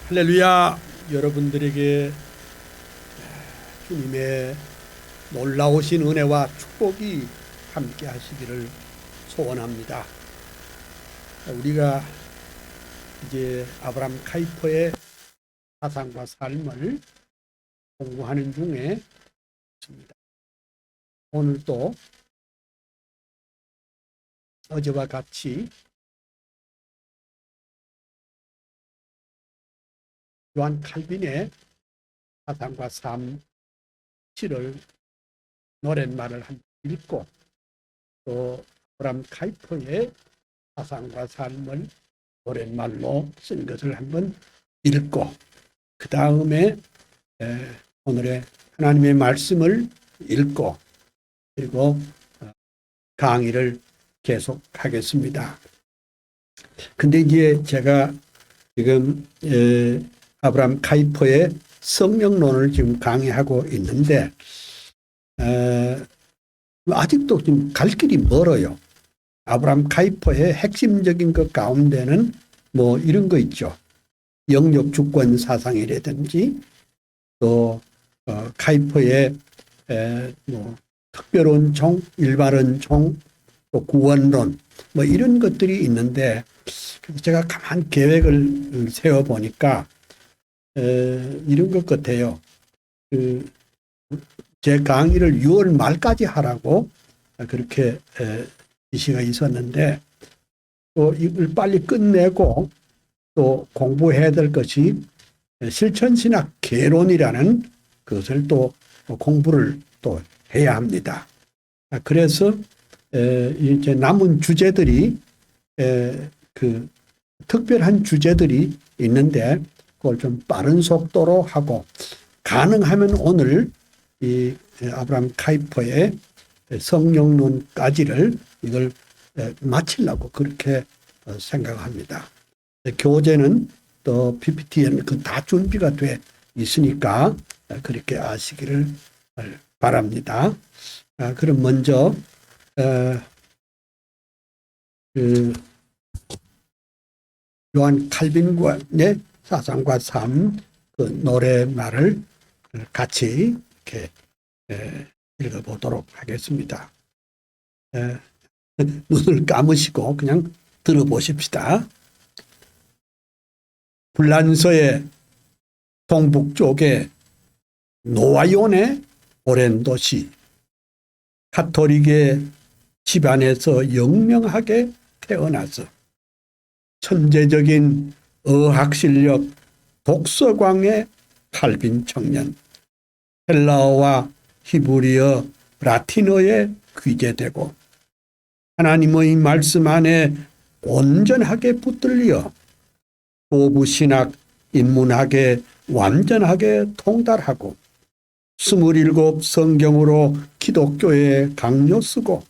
할렐루야. 여러분들에게 주님의 놀라우신 은혜와 축복이 함께 하시기를 소원합니다. 우리가 이제 아브라함 카이퍼의 사상과 삶을 공부하는 중에 있습니다. 오늘도 어제와 같이 요한 칼빈의 사상과 삶 시를 노랫말을 한번 읽고 또 아브라함 카이퍼의 사상과 삶을 노랫말로 쓴 것을 한번 읽고 그 다음에 오늘의 하나님의 말씀을 읽고 그리고 강의를 계속하겠습니다. 근데 이제 제가 지금 아브라함 카이퍼의 성령론을 지금 강의하고 있는데 아직도 좀 갈 길이 멀어요. 아브라함 카이퍼의 핵심적인 것 가운데는 뭐 이런 거 있죠. 영역 주권 사상이라든지 또 카이퍼의 뭐 특별원총, 일반원총, 또 구원론 뭐 이런 것들이 있는데 제가 가만 계획을 세워 보니까 이런 것 같아요. 제 강의를 6월 말까지 하라고 그렇게 지시가 있었는데 또 이걸 빨리 끝내고 또 공부해야 될 것이 실천신학 개론이라는 것을 또 공부를 또 해야 합니다. 그래서 이제 남은 주제들이 그 특별한 주제들이 있는데 그걸 좀 빠른 속도로 하고 가능하면 오늘 이 아브라함 카이퍼의 성령론까지를 이걸 마치려고 그렇게 생각합니다. 교재는 또 PPT에는 그 다 준비가 돼 있으니까 그렇게 아시기를 바랍니다. 그럼 먼저 요한 칼빈의 사상과 삶 그 노래말을 같이 이렇게 읽어보도록 하겠습니다. 눈을 감으시고 그냥 들어보십시다. 불란서의 동북쪽에 노아연의 오랜 도시 가톨릭의 집안에서 영명하게 태어나서 천재적인 어학실력 독서광의 칼빈 청년, 헬라어와 히브리어, 라틴어에 귀재되고 하나님의 말씀 안에 온전하게 붙들려 도부신학, 인문학에 완전하게 통달하고 27 성경으로 기독교에 강요 쓰고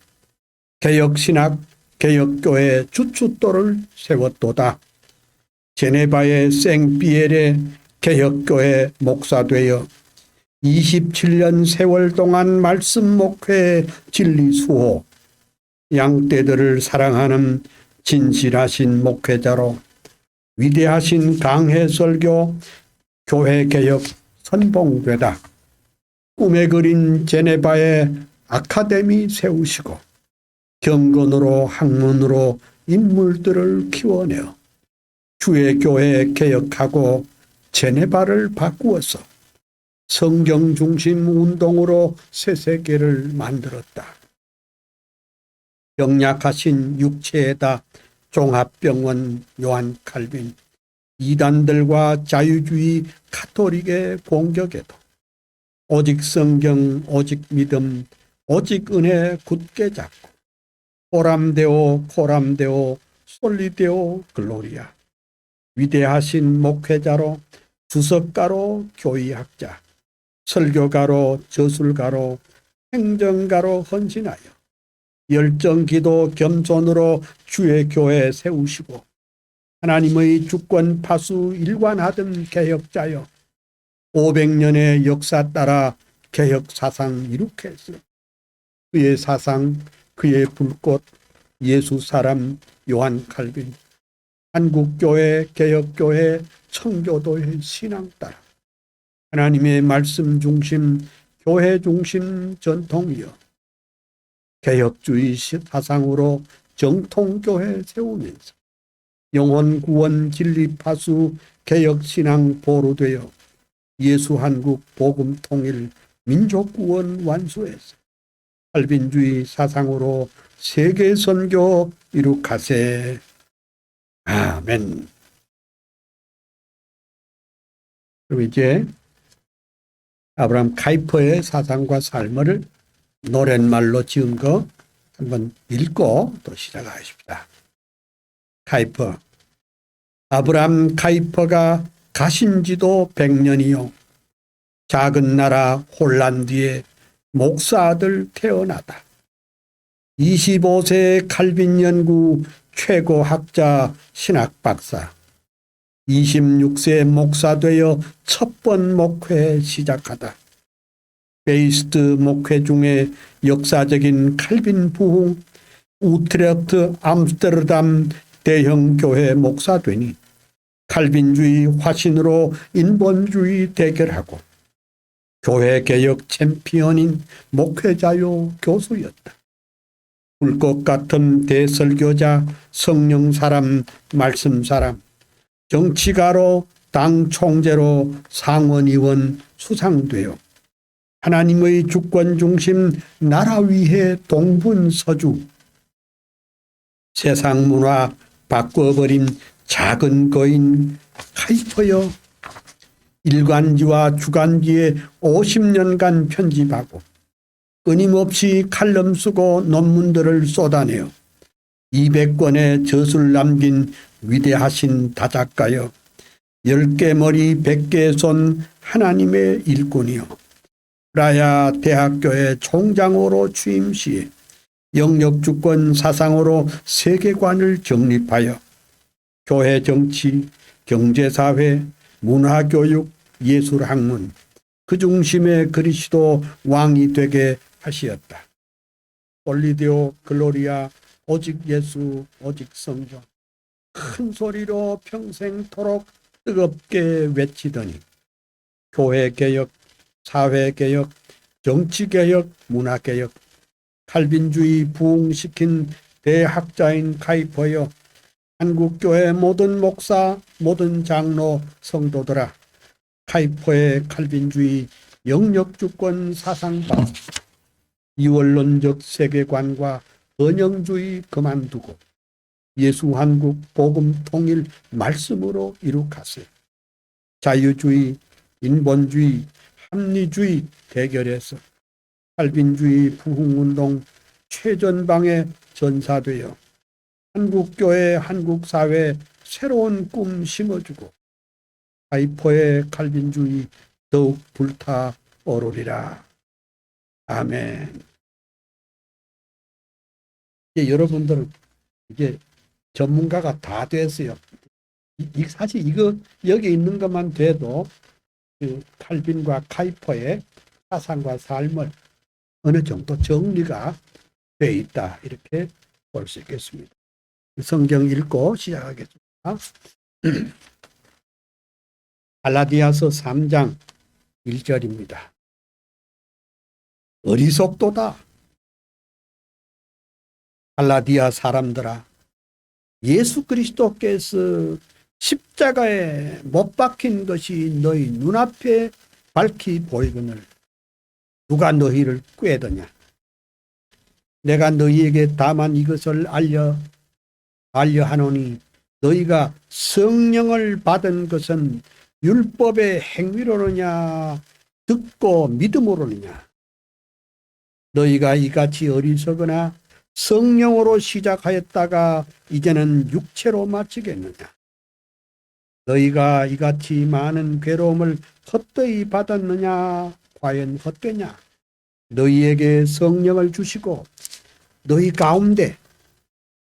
개혁신학, 개혁교회 주춧돌을 세웠도다. 제네바의 생피엘의 개혁교회 목사되어 27년 세월 동안 말씀 목회 진리 수호, 양떼들을 사랑하는 진실하신 목회자로 위대하신 강해 설교, 교회 개혁 선봉되다. 꿈에 그린 제네바의 아카데미 세우시고 경건으로 학문으로 인물들을 키워내어 주의 교회 개혁하고 제네바를 바꾸어서 성경 중심 운동으로 새 세계를 만들었다. 병약하신 육체에다 종합병원 요한 칼빈, 이단들과 자유주의 가톨릭의 공격에도 오직 성경, 오직 믿음, 오직 은혜 굳게 잡고 코람데오, 코람데오, 솔리데오, 글로리아. 위대하신 목회자로 주석가로 교의학자, 설교가로 저술가로 행정가로 헌신하여 열정기도 겸손으로 주의 교회 세우시고 하나님의 주권 파수 일관하던 개혁자여 500년의 역사 따라 개혁 사상 이룩해서 그의 사상, 그의 불꽃, 예수 사람 요한 칼빈 한국교회, 개혁교회, 청교도의 신앙 따라 하나님의 말씀 중심, 교회 중심 전통이여 개혁주의 사상으로 정통교회 세우면서 영혼 구원 진리 파수 개혁 신앙 보루되어 예수 한국 복음 통일 민족 구원 완수해서 칼빈주의 사상으로 세계 선교 이룩하세. 아멘. 그럼 이제 아브라함 카이퍼의 사상과 삶을 노랫말로 지은 거 한번 읽고 또 시작하십시다. 카이퍼. 아브라함 카이퍼가 가신 지도 100년이요. 작은 나라 홀란드에 목사 아들 태어나다. 25세 칼빈 연구 최고 학자 신학 박사. 26세 목사 되어 첫 번 목회 시작하다. 베이스트 목회 중에 역사적인 칼빈 부흥 우트레흐트 암스테르담 대형 교회 목사 되니 칼빈주의 화신으로 인본주의 대결하고 교회 개혁 챔피언인 목회자요 교수였다. 불꽃 같은 대설교자, 성령 사람, 말씀 사람, 정치가로 당 총재로 상원의원 수상되어 하나님의 주권 중심 나라 위해 동분서주 세상 문화 바꿔버린 작은 거인 카이퍼여 일간지와 주간지에 50년간 편집하고 끊임없이 칼럼 쓰고 논문들을 쏟아내어 200권의 저술 남긴 위대하신 다작가여 10개 머리 100개 손 하나님의 일꾼이여 라야 대학교의 총장으로 취임 시에 영역주권 사상으로 세계관을 정립하여 교회 정치, 경제사회, 문화교육, 예술학문 그 중심에 그리스도 왕이 되게 하시었다. 솔리디오 글로리아 오직 예수 오직 성경 큰 소리로 평생토록 뜨겁게 외치더니 교회개혁, 사회개혁, 정치개혁, 문화개혁 칼빈주의 부흥시킨 대학자인 카이퍼여 한국교회 모든 목사, 모든 장로, 성도들아 카이퍼의 칼빈주의 영역주권 사상과 이원론적 세계관과 번영주의 그만두고 예수 한국 복음 통일 말씀으로 이룩하세. 자유주의, 인본주의, 합리주의 대결에서 칼빈주의 부흥운동 최전방에 전사되어 한국교회, 한국사회 새로운 꿈 심어주고 카이퍼의 칼빈주의 더욱 불타오르리라. 아멘. 이제 여러분들은 이제 전문가가 다 됐어요. 사실 이거 여기 있는 것만 돼도 그 칼빈과 카이퍼의 사상과 삶을 어느 정도 정리가 돼 있다 이렇게 볼 수 있겠습니다. 성경 읽고 시작하겠습니다. 갈라디아서 3장 1절입니다. 어리석도다. 갈라디아 사람들아 예수 그리스도께서 십자가에 못 박힌 것이 너희 눈앞에 밝히 보이거늘 누가 너희를 꾀더냐. 내가 너희에게 다만 이것을 알려하노니 너희가 성령을 받은 것은 율법의 행위로느냐 듣고 믿음으로느냐. 너희가 이같이 어리석으나 성령으로 시작하였다가 이제는 육체로 마치겠느냐. 너희가 이같이 많은 괴로움을 헛되이 받았느냐. 과연 헛되냐. 너희에게 성령을 주시고 너희 가운데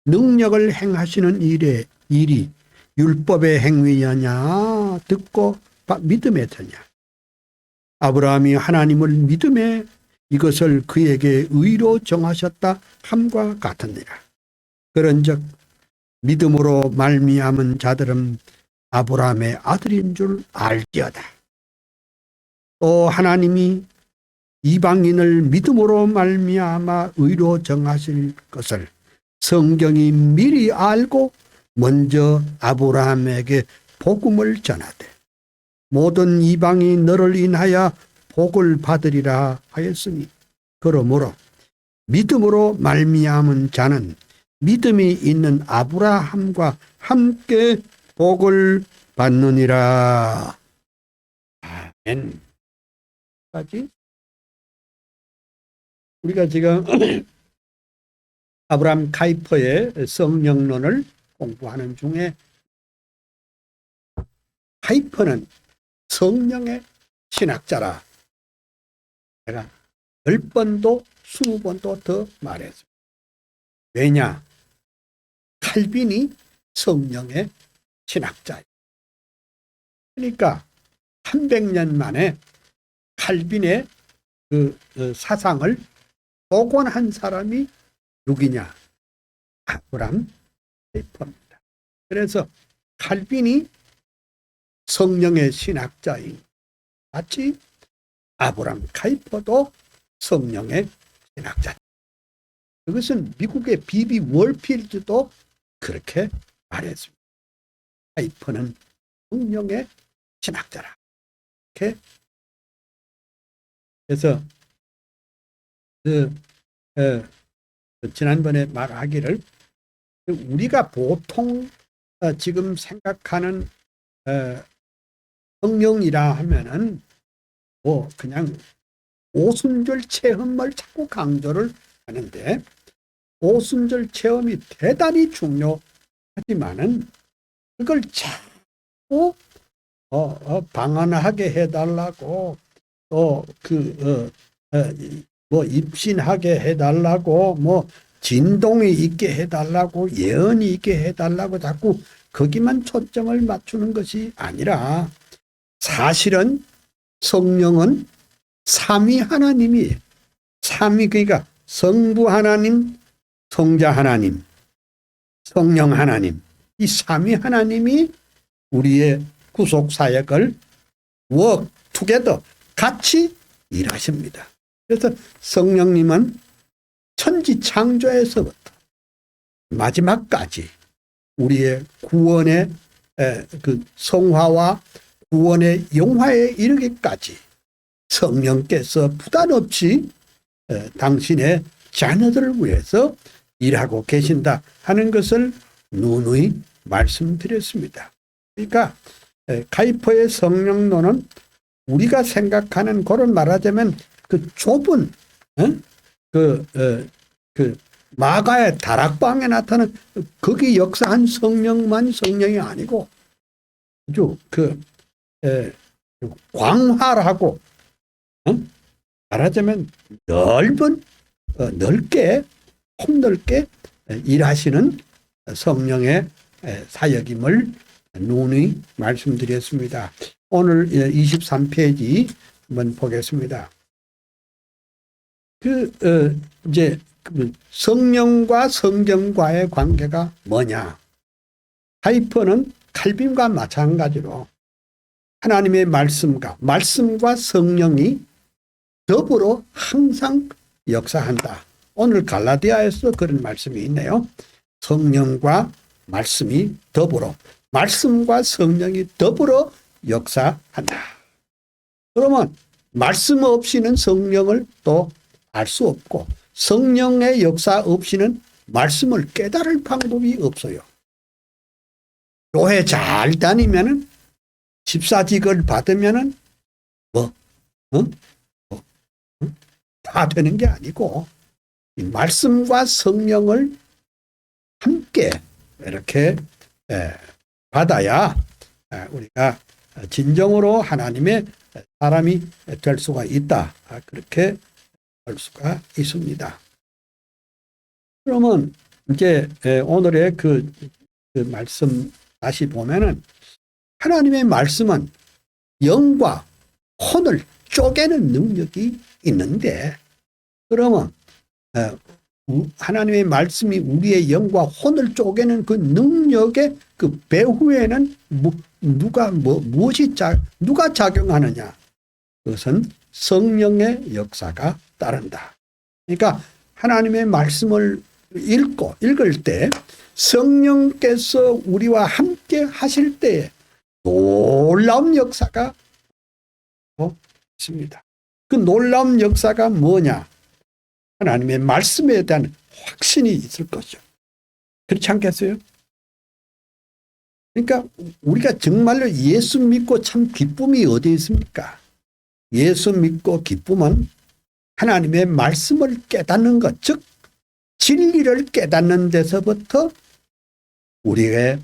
능력을 행하시는 일이 율법의 행위냐냐 듣고 믿음에 드냐. 아브라함이 하나님을 믿음에 이것을 그에게 의로 정하셨다 함과 같으니라. 그런즉 믿음으로 말미암은 자들은 아브라함의 아들인 줄 알지어다. 또 하나님이 이방인을 믿음으로 말미암아 의로 정하실 것을 성경이 미리 알고 먼저 아브라함에게 복음을 전하되 모든 이방이 너를 인하여 복을 받으리라 하였으니 그러므로 믿음으로 말미암은 자는 믿음이 있는 아브라함과 함께 복을 받느니라. 아멘. 까지 우리가 지금 아브라함 카이퍼의 성령론을 공부하는 중에 카이퍼는 성령의 신학자라 제가 10번도 20번도 더 말했습니다. 왜냐? 칼빈이 성령의 신학자예요. 그러니까 300년 만에 칼빈의 그 사상을 복원한 사람이 누구냐? 아브라함 카이퍼입니다. 그래서 칼빈이 성령의 신학자인 마치 아브라함 카이퍼도 성령의 신학자. 그것은 미국의 비비 월필드도 그렇게 말했습니다. 카이퍼는 성령의 신학자라. 이렇게. 그래서 지난번에 말하기를 우리가 보통 지금 생각하는 성령이라 하면은 뭐 그냥 오순절 체험을 자꾸 강조를 하는데 오순절 체험이 대단히 중요하지만은 그걸 자꾸 방언하게 해달라고 또 뭐 입신하게 해달라고 뭐 진동이 있게 해달라고 예언이 있게 해달라고 자꾸 거기만 초점을 맞추는 것이 아니라 사실은 성령은 삼위 하나님이에요. 삼위 그러니까 성부 하나님, 성자 하나님, 성령 하나님 이 삼위 하나님이 우리의 구속 사역을 work together 같이 일하십니다. 그래서 성령님은 천지 창조에서부터 마지막까지 우리의 구원의 그 성화와 구원의 영화에 이르기까지 성령께서 부단 없이 당신의 자녀들을 위해서 일하고 계신다 하는 것을 누누이 말씀드렸습니다. 그러니까 카이퍼의 성령론은 우리가 생각하는 그런 말하자면 그 좁은 그 마가의 다락방에 나타난 거기 역사한 성령만 성령이 아니고 아주 광활하고 말하자면 넓게 폭넓게 일하시는 성령의 사역임을 누누이 말씀드렸습니다. 오늘 23페이지 한번 보겠습니다. 이제 성령과 성경과의 관계가 뭐냐? 카이퍼는 칼빈과 마찬가지로 하나님의 말씀과 성령이 더불어 항상 역사한다. 오늘 갈라디아에서 그런 말씀이 있네요. 성령과 말씀이 더불어, 말씀과 성령이 더불어 역사한다. 그러면 말씀 없이는 성령을 또 알 수 없고 성령의 역사 없이는 말씀을 깨달을 방법이 없어요. 교회 잘 다니면은 집사직을 받으면은 다 되는 게 아니고 이 말씀과 성령을 함께 이렇게 받아야 우리가 진정으로 하나님의 사람이 될 수가 있다. 그렇게 할 수가 있습니다. 그러면 이제 오늘의 그 말씀 다시 보면은 하나님의 말씀은 영과 혼을 쪼개는 능력이 있는데 그러면 하나님의 말씀이 우리의 영과 혼을 쪼개는 그 능력의 그 배후에는 누가 작용하느냐? 그것은 성령의 역사가 따른다. 그러니까 하나님의 말씀을 읽을 때 성령께서 우리와 함께 하실 때에 놀라운 역사가 있습니다. 그 놀라운 역사가 뭐냐? 하나님의 말씀에 대한 확신이 있을 것이죠. 그렇지 않겠어요? 그러니까 우리가 정말로 예수 믿고 참 기쁨이 어디 있습니까? 예수 믿고 기쁨은 하나님의 말씀을 깨닫는 것, 즉 진리를 깨닫는 데서부터 우리의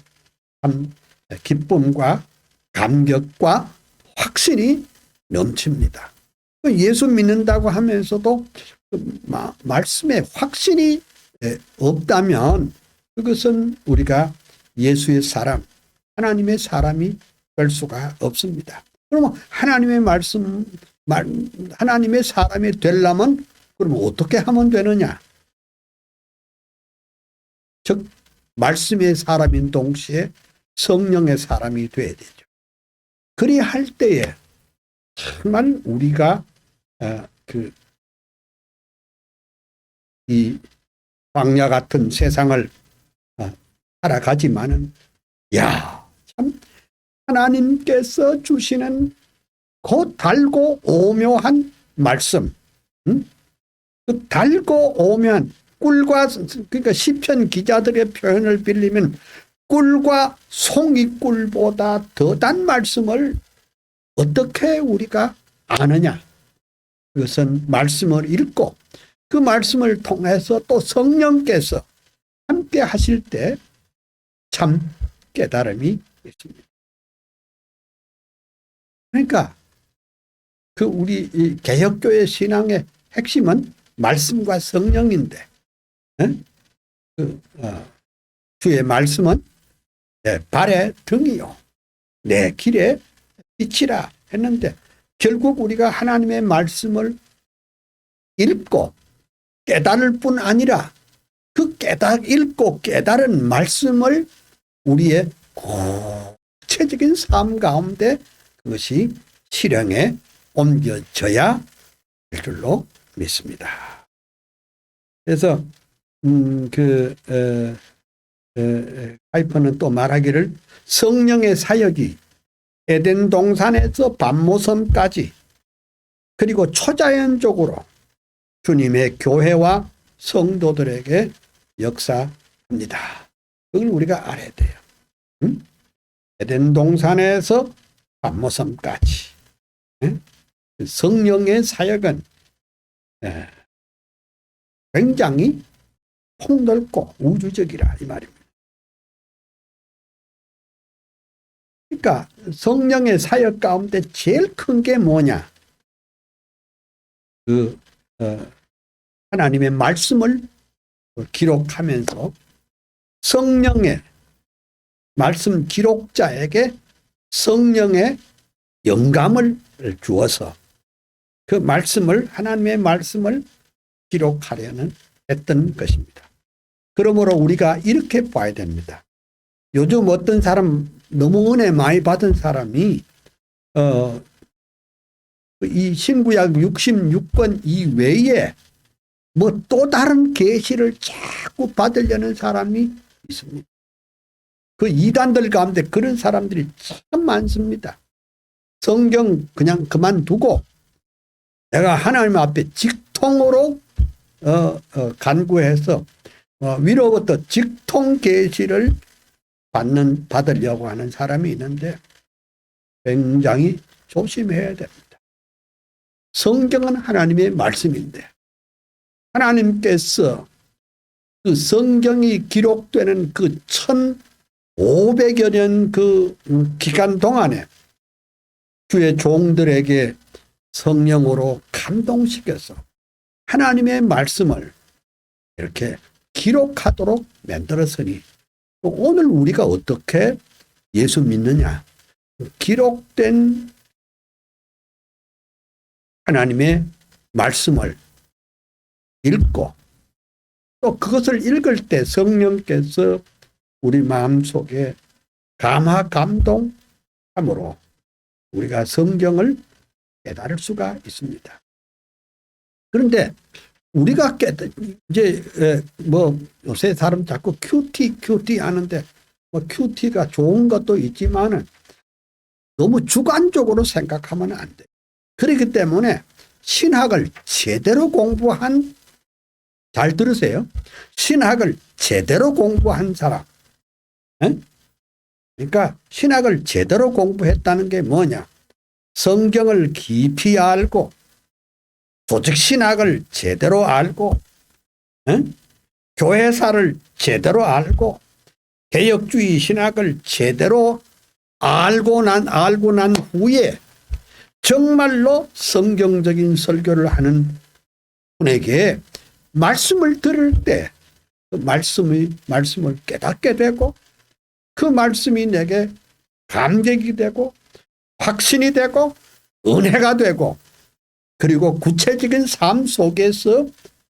참 기쁨과 감격과 확신이 넘칩니다. 예수 믿는다고 하면서도 말씀에 확신이 없다면 그것은 우리가 예수의 사람, 하나님의 사람이 될 수가 없습니다. 그러면 하나님의 말씀, 하나님의 사람이 되려면 그러면 어떻게 하면 되느냐? 즉 말씀의 사람인 동시에 성령의 사람이 되어야 되죠. 그리할 때에 정말 우리가 이 광야 같은 세상을 살아가지만은 참 하나님께서 주시는 그 달고 오묘한 말씀, 그 달고 오묘한 꿀과, 그러니까 시편 기자들의 표현을 빌리면 꿀과 송이꿀보다 더 단 말씀을 어떻게 우리가 아느냐? 그것은 말씀을 읽고 그 말씀을 통해서 또 성령께서 함께 하실 때 참 깨달음이 있습니다. 그러니까 그 우리 이 개혁교회 신앙의 핵심은 말씀과 성령인데, 주의 말씀은 내 발의 등이요 내 길의 빛이라 했는데 결국 우리가 하나님의 말씀을 읽고 깨달을 뿐 아니라 그 읽고 깨달은 말씀을 우리의 구체적인 삶 가운데 그것이 실행에 옮겨져야 될 줄로 믿습니다. 그래서 하이퍼는 또 말하기를 성령의 사역이 에덴 동산에서 밤모섬까지 그리고 초자연적으로 주님의 교회와 성도들에게 역사합니다. 그걸 우리가 알아야 돼요. 에덴 동산에서 밤모섬까지 성령의 사역은 굉장히 폭넓고 우주적이라 이 말입니다. 그러니까 성령의 사역 가운데 제일 큰 게 뭐냐? 하나님의 말씀을 기록하면서 성령의 말씀 기록자에게 성령의 영감을 주어서 그 말씀을 하나님의 말씀을 기록하려는 했던 것입니다. 그러므로 우리가 이렇게 봐야 됩니다. 요즘 어떤 사람 너무 은혜 많이 받은 사람이 이 신구약 66권 이외에 뭐 또 다른 계시를 자꾸 받으려는 사람이 있습니다. 그 이단들 가운데 그런 사람들이 참 많습니다. 성경 그냥 그만두고 내가 하나님 앞에 직통으로 간구해서 위로부터 직통 계시를 받으려고 하는 사람이 있는데 굉장히 조심해야 됩니다. 성경은 하나님의 말씀인데 하나님께서 그 성경이 기록되는 그 1500여 년 그 기간 동안에 주의 종들에게 성령으로 감동시켜서 하나님의 말씀을 이렇게 기록하도록 만들었으니 오늘 우리가 어떻게 예수 믿느냐? 기록된 하나님의 말씀을 읽고 또 그것을 읽을 때 성령께서 우리 마음속에 감화 감동함으로 우리가 성경을 깨달을 수가 있습니다. 그런데 우리가 이제 뭐 요새 사람 자꾸 큐티 하는데 뭐 큐티가 좋은 것도 있지만은 너무 주관적으로 생각하면 안 돼. 그렇기 때문에 신학을 제대로 공부한, 잘 들으세요. 신학을 제대로 공부한 사람. 그러니까 신학을 제대로 공부했다는 게 뭐냐? 성경을 깊이 알고 조직 신학을 제대로 알고 교회사를 제대로 알고 개혁주의 신학을 제대로 알고 난 후에 정말로 성경적인 설교를 하는 분에게 말씀을 들을 때 그 말씀을 깨닫게 되고 그 말씀이 내게 감격이 되고 확신이 되고 은혜가 되고 그리고 구체적인 삶 속에서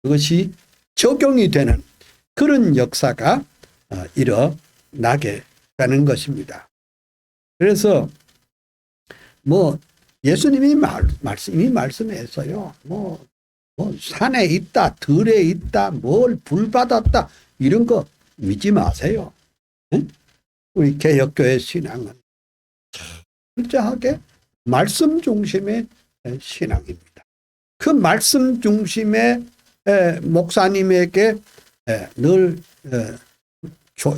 그것이 적용이 되는 그런 역사가 일어나게 되는 것입니다. 그래서 뭐 예수님이 말씀했어요. 뭐 산에 있다, 들에 있다, 뭘 불 받았다 이런 거 믿지 마세요. 응? 우리 개혁교회 신앙은 철저하게 말씀 중심의 신앙입니다. 그 말씀 중심의 목사님에게 늘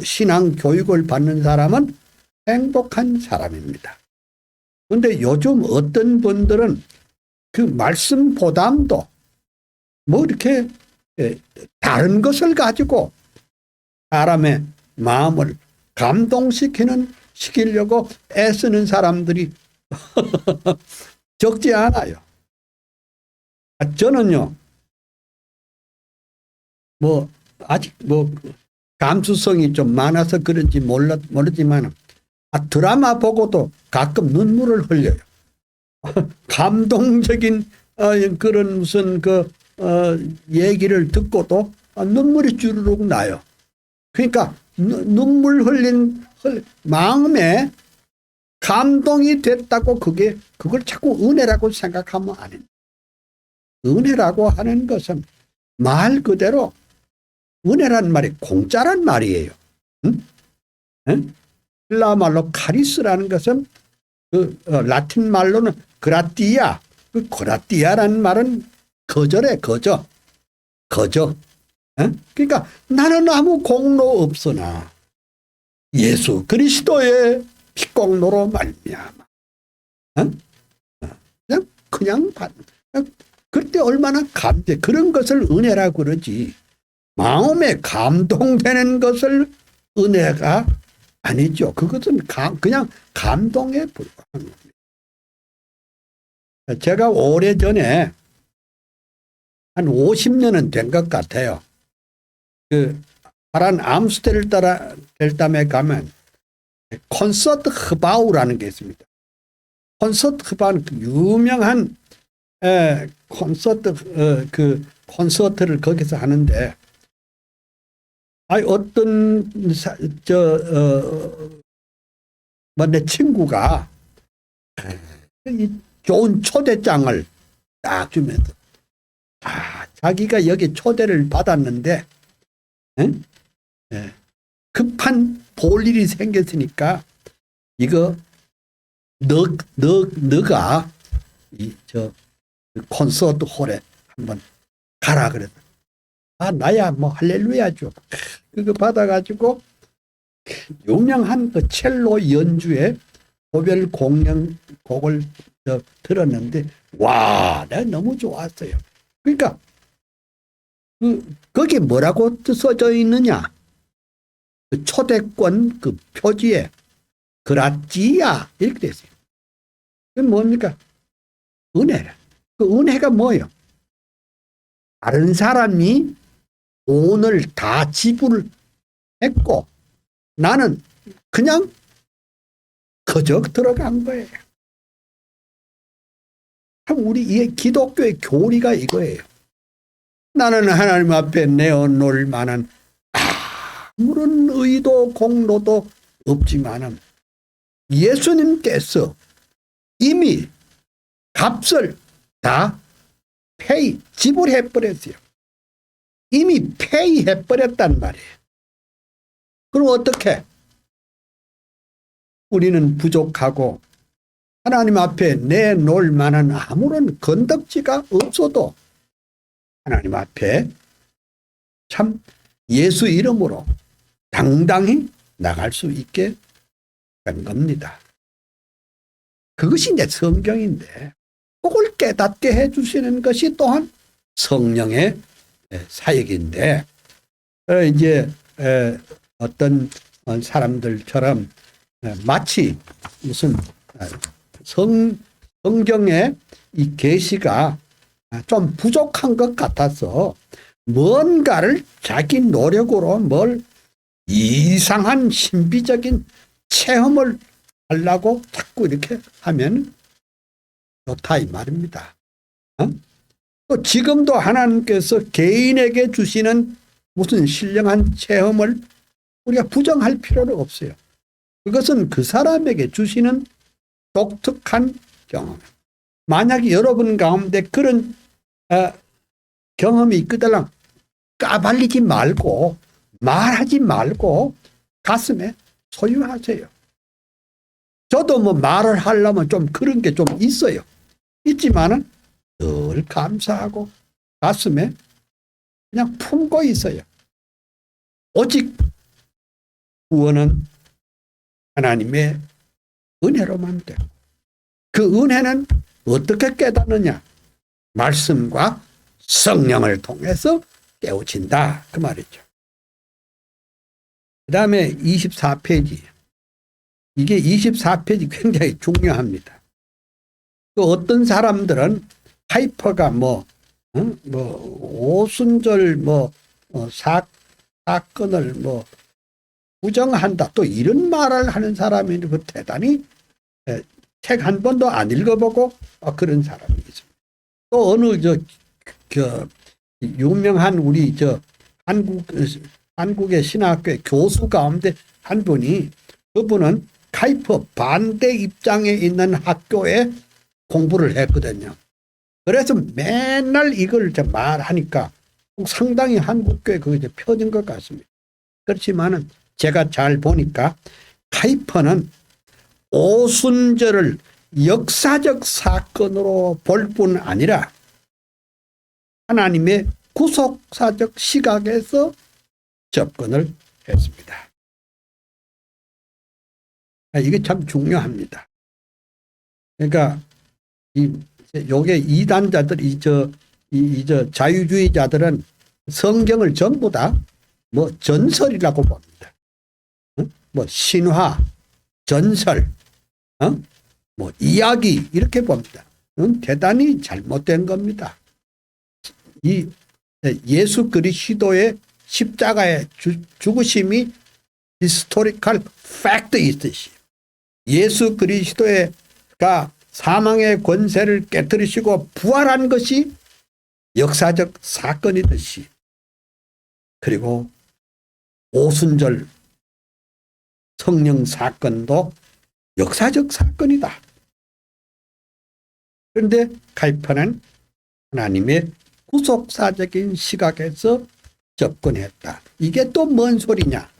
신앙 교육을 받는 사람은 행복한 사람입니다. 그런데 요즘 어떤 분들은 그 말씀 보담도 뭐 이렇게 다른 것을 가지고 사람의 마음을 시키려고 애쓰는 사람들이 적지 않아요. 저는요, 뭐 아직 뭐 감수성이 좀 많아서 그런지 모르지만 드라마 보고도 가끔 눈물을 흘려요. 감동적인 그런 무슨 얘기를 듣고도 눈물이 주르륵 나요. 그러니까 눈물 흘린 마음에 감동이 됐다고 그걸 자꾸 은혜라고 생각하면 안 됩니다. 은혜라고 하는 것은 말 그대로 은혜란 말이 공짜란 말이에요. 응? 응? 헬라말로 카리스라는 것은 라틴 말로는 그라티아, 그라티아라는 말은 거저래, 거저. 그러니까 나는 아무 공로 없으나 예수 그리스도의 피공로로 말미암아. 그냥 그때 얼마나 그런 것을 은혜라고 그러지. 마음에 감동되는 것을 은혜가 아니죠. 그것은 그냥 감동에 불과한 겁니다. 제가 오래전에 한 50년은 된 것 같아요. 파란 암스테르담에 가면 콘서트 흐바우라는 게 있습니다. 콘서트 흐바우는 유명한 콘서트를 거기서 하는데 어떤 내 친구가 좋은 초대장을 딱 주면서 자기가 여기 초대를 받았는데 급한 볼 일이 생겼으니까 이거 너가 콘서트 홀에 한번 가라 그랬다. 나야 뭐 할렐루야죠. 그거 받아가지고 유명한 그 첼로 연주의 고별 곡을 들었는데 와, 내가 너무 좋았어요. 그러니까 거기 뭐라고 써져 있느냐? 그 초대권 그 표지에 그라지아 이렇게 돼 있어요. 그게 뭡니까? 은혜라. 그 은혜가 뭐예요? 다른 사람이 돈을 다 지불을 했고 나는 그냥 그저 들어간 거예요. 참 우리 이 기독교의 교리가 이거예요. 나는 하나님 앞에 내어놓을 만한 아무런 의도 공로도 없지만은 예수님께서 이미 값을 다 지불해버렸어요. 이미 페이해버렸단 말이에요. 그럼 어떻게? 우리는 부족하고 하나님 앞에 내놓을 만한 아무런 건덕지가 없어도 하나님 앞에 참 예수 이름으로 당당히 나갈 수 있게 된 겁니다. 그것이 이제 성경인데 그걸 깨닫게 해주시는 것이 또한 성령의 사역인데 이제 어떤 사람들처럼 마치 무슨 성경의 이 계시가 좀 부족한 것 같아서 뭔가를 자기 노력으로 뭘 이상한 신비적인 체험을 하려고 자꾸 이렇게 하면 좋다 이 말입니다. 또 지금도 하나님께서 개인에게 주시는 무슨 신령한 체험을 우리가 부정할 필요는 없어요. 그것은 그 사람에게 주시는 독특한 경험. 만약에 여러분 가운데 그런 경험이 있거든 까발리지 말고 말하지 말고 가슴에 소유하세요. 저도 뭐 말을 하려면 좀 그런 게 좀 있어요. 있지만은 늘 감사하고 가슴에 그냥 품고 있어요. 오직 구원은 하나님의 은혜로만 되고 그 은혜는 어떻게 깨닫느냐? 말씀과 성령을 통해서 깨우친다 그 말이죠. 그 다음에 24페이지. 이게 24페이지 굉장히 중요합니다. 또 어떤 사람들은 하이퍼가 오순절 사건을 부정한다 또 이런 말을 하는 사람이 대단히 책 한 번도 안 읽어보고 그런 사람이 있습니다. 또 어느 유명한 우리 한국의 신학교의 교수 가운데 한 분이 그분은 카이퍼 반대 입장에 있는 학교에 공부를 했거든요. 그래서 맨날 이걸 말하니까 상당히 한국교에 그게 펴진 것 같습니다. 그렇지만은 제가 잘 보니까 카이퍼는 오순절을 역사적 사건으로 볼 뿐 아니라 하나님의 구속사적 시각에서 접근을 했습니다. 이게 참 중요합니다. 그러니까 요게 이단자들 자유주의자들은 성경을 전부 다 전설이라고 봅니다. 신화, 전설, 이야기 이렇게 봅니다. 대단히 잘못된 겁니다. 이 예수 그리스도의 십자가의 죽으심이 히스토리컬 팩트이듯이 예수 그리스도가 사망의 권세를 깨뜨리시고 부활한 것이 역사적 사건이듯이 그리고 오순절 성령 사건도 역사적 사건이다. 그런데 카이퍼는 하나님의 구속사적인 시각에서 접근했다. 이게 또 뭔 소리냐?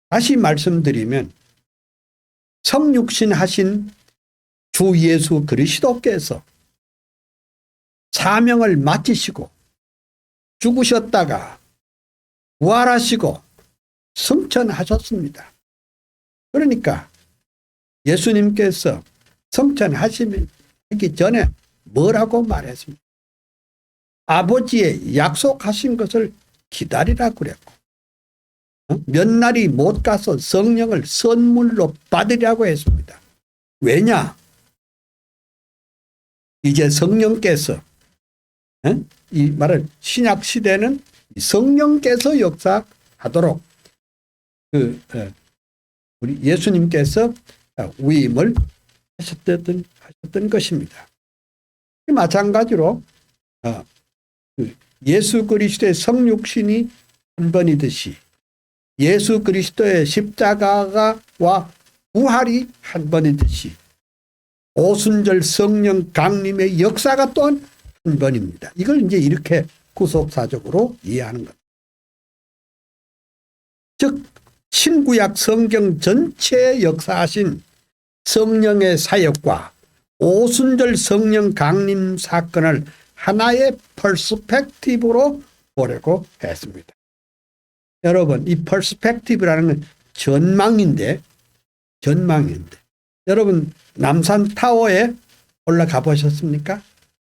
다시 말씀드리면 성육신 하신 주 예수 그리스도께서 사명을 마치시고 죽으셨다가 부활하시고 승천하셨습니다. 그러니까 예수님께서 승천하시기 전에 뭐라고 말했습니까? 아버지의 약속하신 것을 기다리라 그랬고 몇 날이 못 가서 성령을 선물로 받으려고 했습니다. 왜냐? 이제 성령께서 이 말을 신약 시대는 성령께서 역사하도록 우리 예수님께서 위임을 하셨던 것입니다. 마찬가지로 예수 그리스도의 성육신이 한 번이듯이 예수 그리스도의 십자가와 부활이 한 번이듯이 오순절 성령 강림의 역사가 또한 한 번입니다. 이걸 이제 이렇게 구속사적으로 이해하는 것. 즉 신구약 성경 전체에 역사하신 성령의 사역과 오순절 성령 강림 사건을 하나의 퍼스펙티브로 보려고 했습니다. 여러분, 이 퍼스펙티브라는 건 전망인데 여러분 남산타워에 올라가 보셨습니까?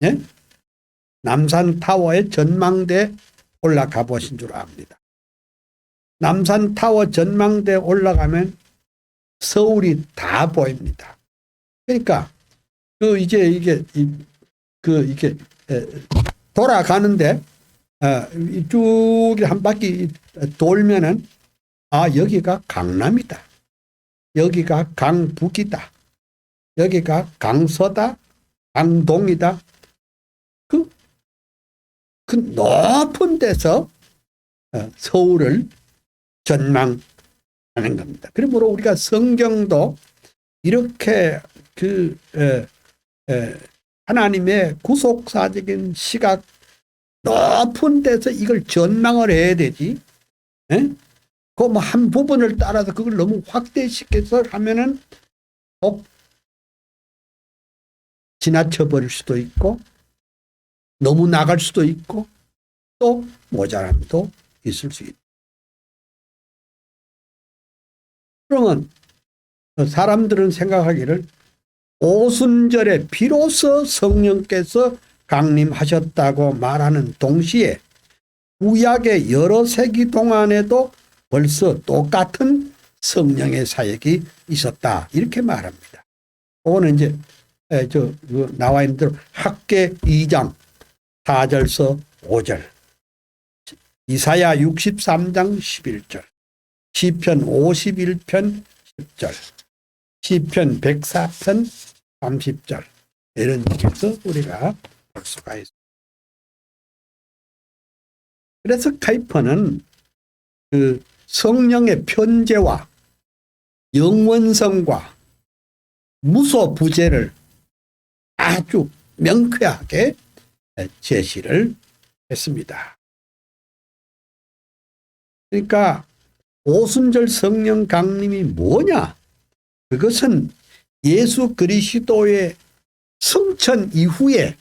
예? 남산타워의 전망대에 올라가 보신 줄 압니다. 남산타워 전망대에 올라가면 서울이 다 보입니다. 그러니까 이게 돌아가는데 쭉 한 바퀴 돌면은 여기가 강남이다. 여기가 강북이다. 여기가 강서다. 강동이다. 그 높은 데서 서울을 전망하는 겁니다. 그러므로 우리가 성경도 이렇게 하나님의 구속사적인 시각 높은 데서 이걸 전망을 해야 되지. 그 뭐 한 부분을 따라서 그걸 너무 확대시켜서 하면은 지나쳐 버릴 수도 있고 너무 나갈 수도 있고 또 모자람도 있을 수 있다. 그러면 사람들은 생각하기를 오순절에 비로소 성령께서 강림하셨다고 말하는 동시에 구약의 여러 세기 동안에도 벌써 똑같은 성령의 사역이 있었다. 이렇게 말합니다. 그거는 이제 나와 있는 대로 학계 2장 4절서 5절, 이사야 63장 11절, 시편 51편 10절, 시편 104편 30절 이런 데서 우리가 볼 수가 있습니다. 그래서 카이퍼는 그 성령의 편재와 영원성과 무소부재를 아주 명쾌하게 제시를 했습니다. 그러니까 오순절 성령 강림이 뭐냐? 그것은 예수 그리스도의 승천 이후에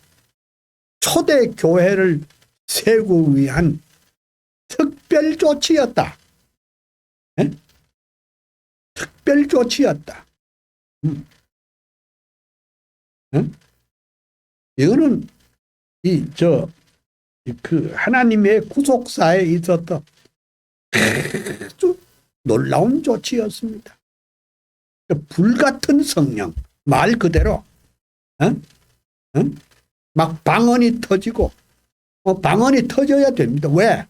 초대 교회를 세우기 위한 특별 조치였다. 특별 조치였다. 이거는 하나님의 구속사에 있었던 아주 놀라운 조치였습니다. 불같은 성령, 말 그대로 막 방언이 터지고 방언이 터져야 됩니다. 왜?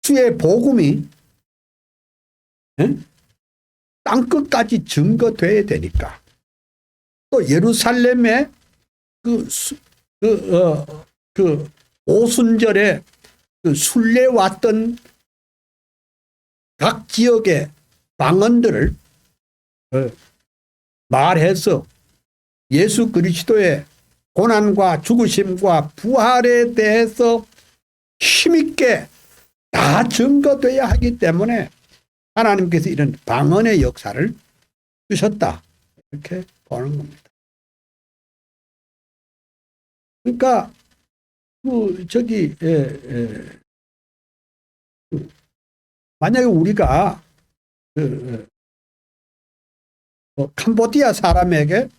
주의 복음이 땅끝까지 증거돼야 되니까. 또 예루살렘에 오순절에 순례 왔던 각 지역의 방언들을 말해서 예수 그리스도의 고난과 죽으심과 부활에 대해서 힘있게 다 증거돼야 하기 때문에 하나님께서 이런 방언의 역사를 주셨다. 이렇게 보는 겁니다. 그러니까 만약에 우리가 캄보디아 사람에게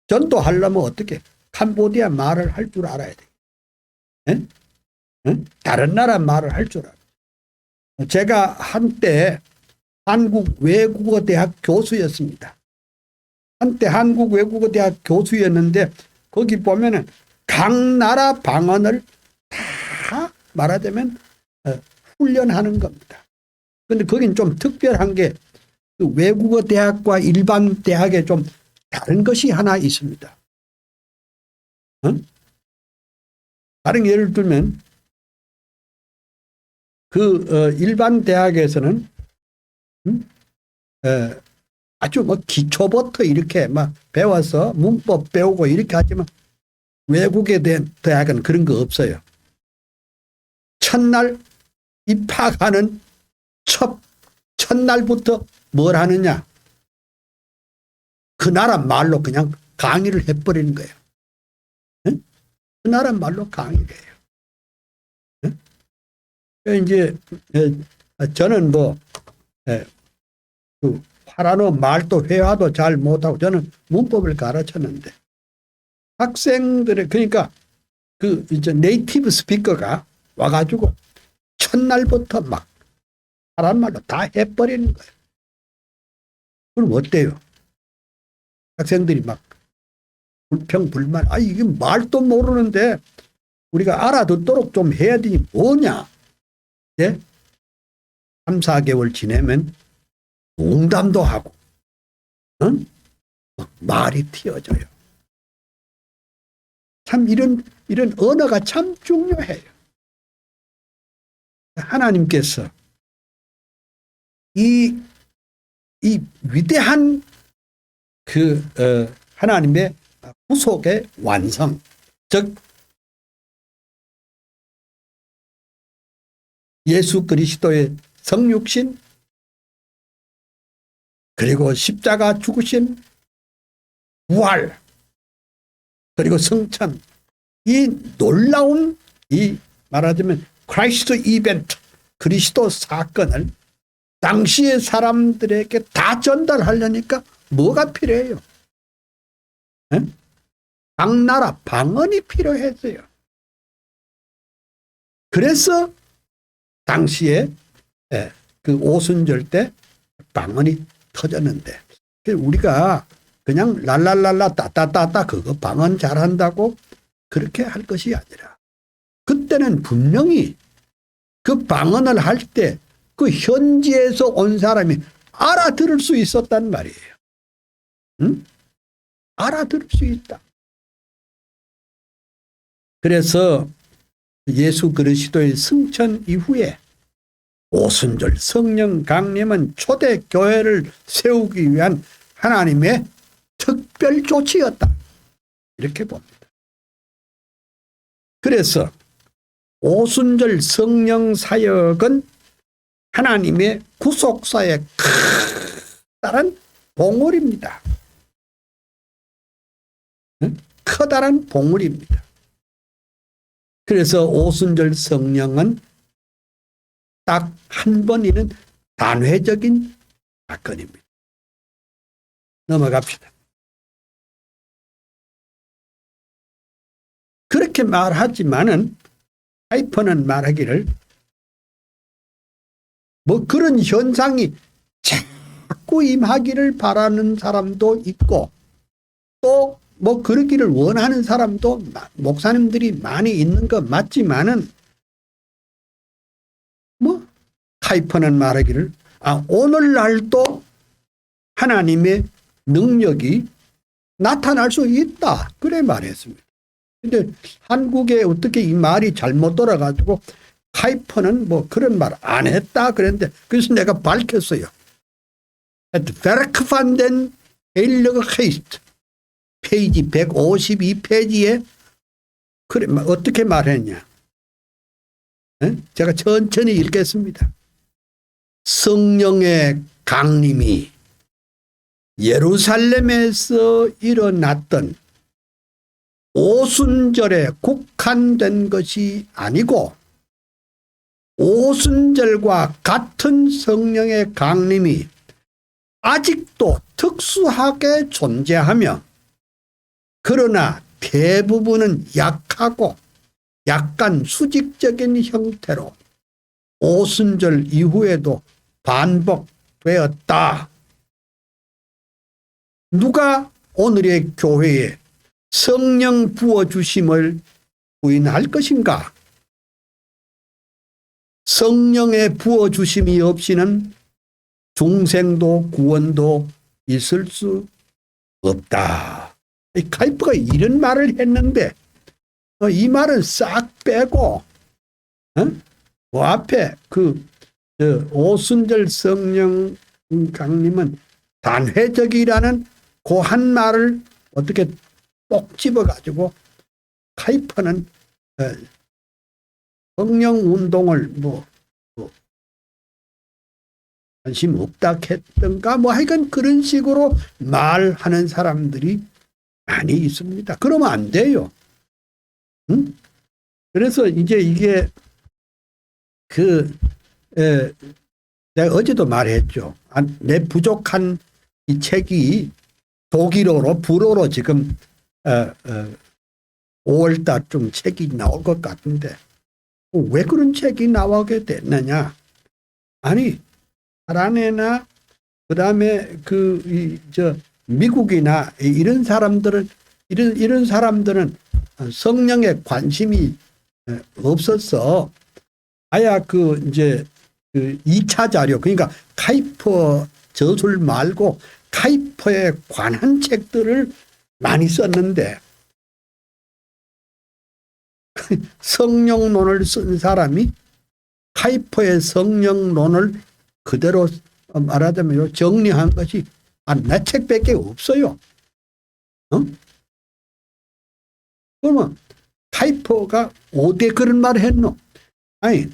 전도하려면 어떻게 캄보디아 말을 할 줄 알아야 돼. 다른 나라 말을 할 줄 알아요. 제가 한때 한국 외국어 대학 교수였습니다. 한때 한국 외국어 대학 교수였는데 거기 보면은 각 나라 방언을 다 말하자면 훈련하는 겁니다. 근데 거긴 좀 특별한 게 그 외국어 대학과 일반 대학에 좀 다른 것이 하나 있습니다. 어? 다른 예를 들면 일반 대학에서는 아주 뭐 기초부터 이렇게 막 배워서 문법 배우고 이렇게 하지만 외국에 대한 대학은 그런 거 없어요. 첫날 입학하는 첫날부터 뭘 하느냐? 그 나라 말로 그냥 강의를 해버리는 거예요. 응? 그 나라 말로 강의를 해요. 응? 이제 저는 그 파라노 말도 회화도 잘 못하고 저는 문법을 가르쳤는데 학생들의 그러니까 이제 네이티브 스피커가 와가지고 첫날부터 막 사람 말로 다 해버리는 거예요. 그럼 어때요? 학생들이 막 불평불만, 이게 말도 모르는데 우리가 알아듣도록 좀 해야 되니 뭐냐? 예? 3, 4개월 지내면 농담도 하고, 응? 말이 튀어져요. 참 이런 언어가 참 중요해요. 하나님께서 이 위대한 하나님의 구속의 완성, 즉 예수 그리스도의 성육신 그리고 십자가 죽으신 부활 그리고 성천, 이 놀라운 말하자면 크라이스트 이벤트, 그리스도 사건을 당시의 사람들에게 다 전달하려니까 뭐가 필요해요? 네? 각 나라 방언이 필요했어요. 그래서 당시에 그 오순절 때 방언이 터졌는데 우리가 그냥 랄랄랄라 따따따따 그거 방언 잘한다고 그렇게 할 것이 아니라 그때는 분명히 그 방언을 할 때 그 현지에서 온 사람이 알아들을 수 있었단 말이에요. 응? 알아들을 수 있다. 그래서 예수 그리스도의 승천 이후에 오순절 성령 강림은 초대 교회를 세우기 위한 하나님의 특별 조치였다. 이렇게 봅니다. 그래서 오순절 성령 사역은 하나님의 구속사의 커다란 봉헌입니다. 커다란 봉헌입니다. 그래서 오순절 성령은 딱 한 번 있는 단회적인 사건입니다. 넘어갑시다. 그렇게 말하지만은 하이퍼는 말하기를 그런 현상이 자꾸 임하기를 바라는 사람도 있고 또 그러기를 원하는 사람도 목사님들이 많이 있는 거 맞지만은 하이퍼는 말하기를 오늘날도 하나님의 능력이 나타날 수 있다. 그래 말했습니다. 근데 한국에 어떻게 이 말이 잘못 돌아가지고 하이퍼는 그런 말 안 했다 그랬는데 그래서 내가 밝혔어요. 베르크반덴 헤일리그 헤이스트 페이지 152페이지에 그래 어떻게 말했냐. 제가 천천히 읽겠습니다. 성령의 강림이 예루살렘에서 일어났던 오순절에 국한된 것이 아니고 오순절과 같은 성령의 강림이 아직도 특수하게 존재하며 그러나 대부분은 약하고 약간 수직적인 형태로 오순절 이후에도 반복되었다. 누가 오늘의 교회에 성령 부어주심을 부인할 것인가? 성령의 부어주심이 없이는 중생도 구원도 있을 수 없다. 카이프가 이런 말을 했는데 이 말은 싹 빼고 그 앞에 오순절 성령 강림은 단회적이라는 그 한 말을 어떻게 꼭 집어가지고 카이퍼는 성령 운동을 관심 없다 했던가 하여간 그런 식으로 말하는 사람들이 많이 있습니다. 그러면 안 돼요. 응? 그래서 이제 이게 내가 어제도 말했죠. 내 부족한 이 책이 독일어로 불어로 지금 5월 달쯤 책이 나올 것 같은데 왜 그런 책이 나오게 됐느냐? 아니 파라네나 그다음에 미국이나 이런 사람들은 이런 사람들은 성령에 관심이 없어서 아야 이제 2차 자료 그러니까 카이퍼 저술 말고 카이퍼에 관한 책들을 많이 썼는데 성령론을 쓴 사람이 카이퍼의 성령론을 그대로 말하자면 정리한 것이 내 책밖에 없어요. 그러면 카이퍼가 어디 그런 말을 했노? 아니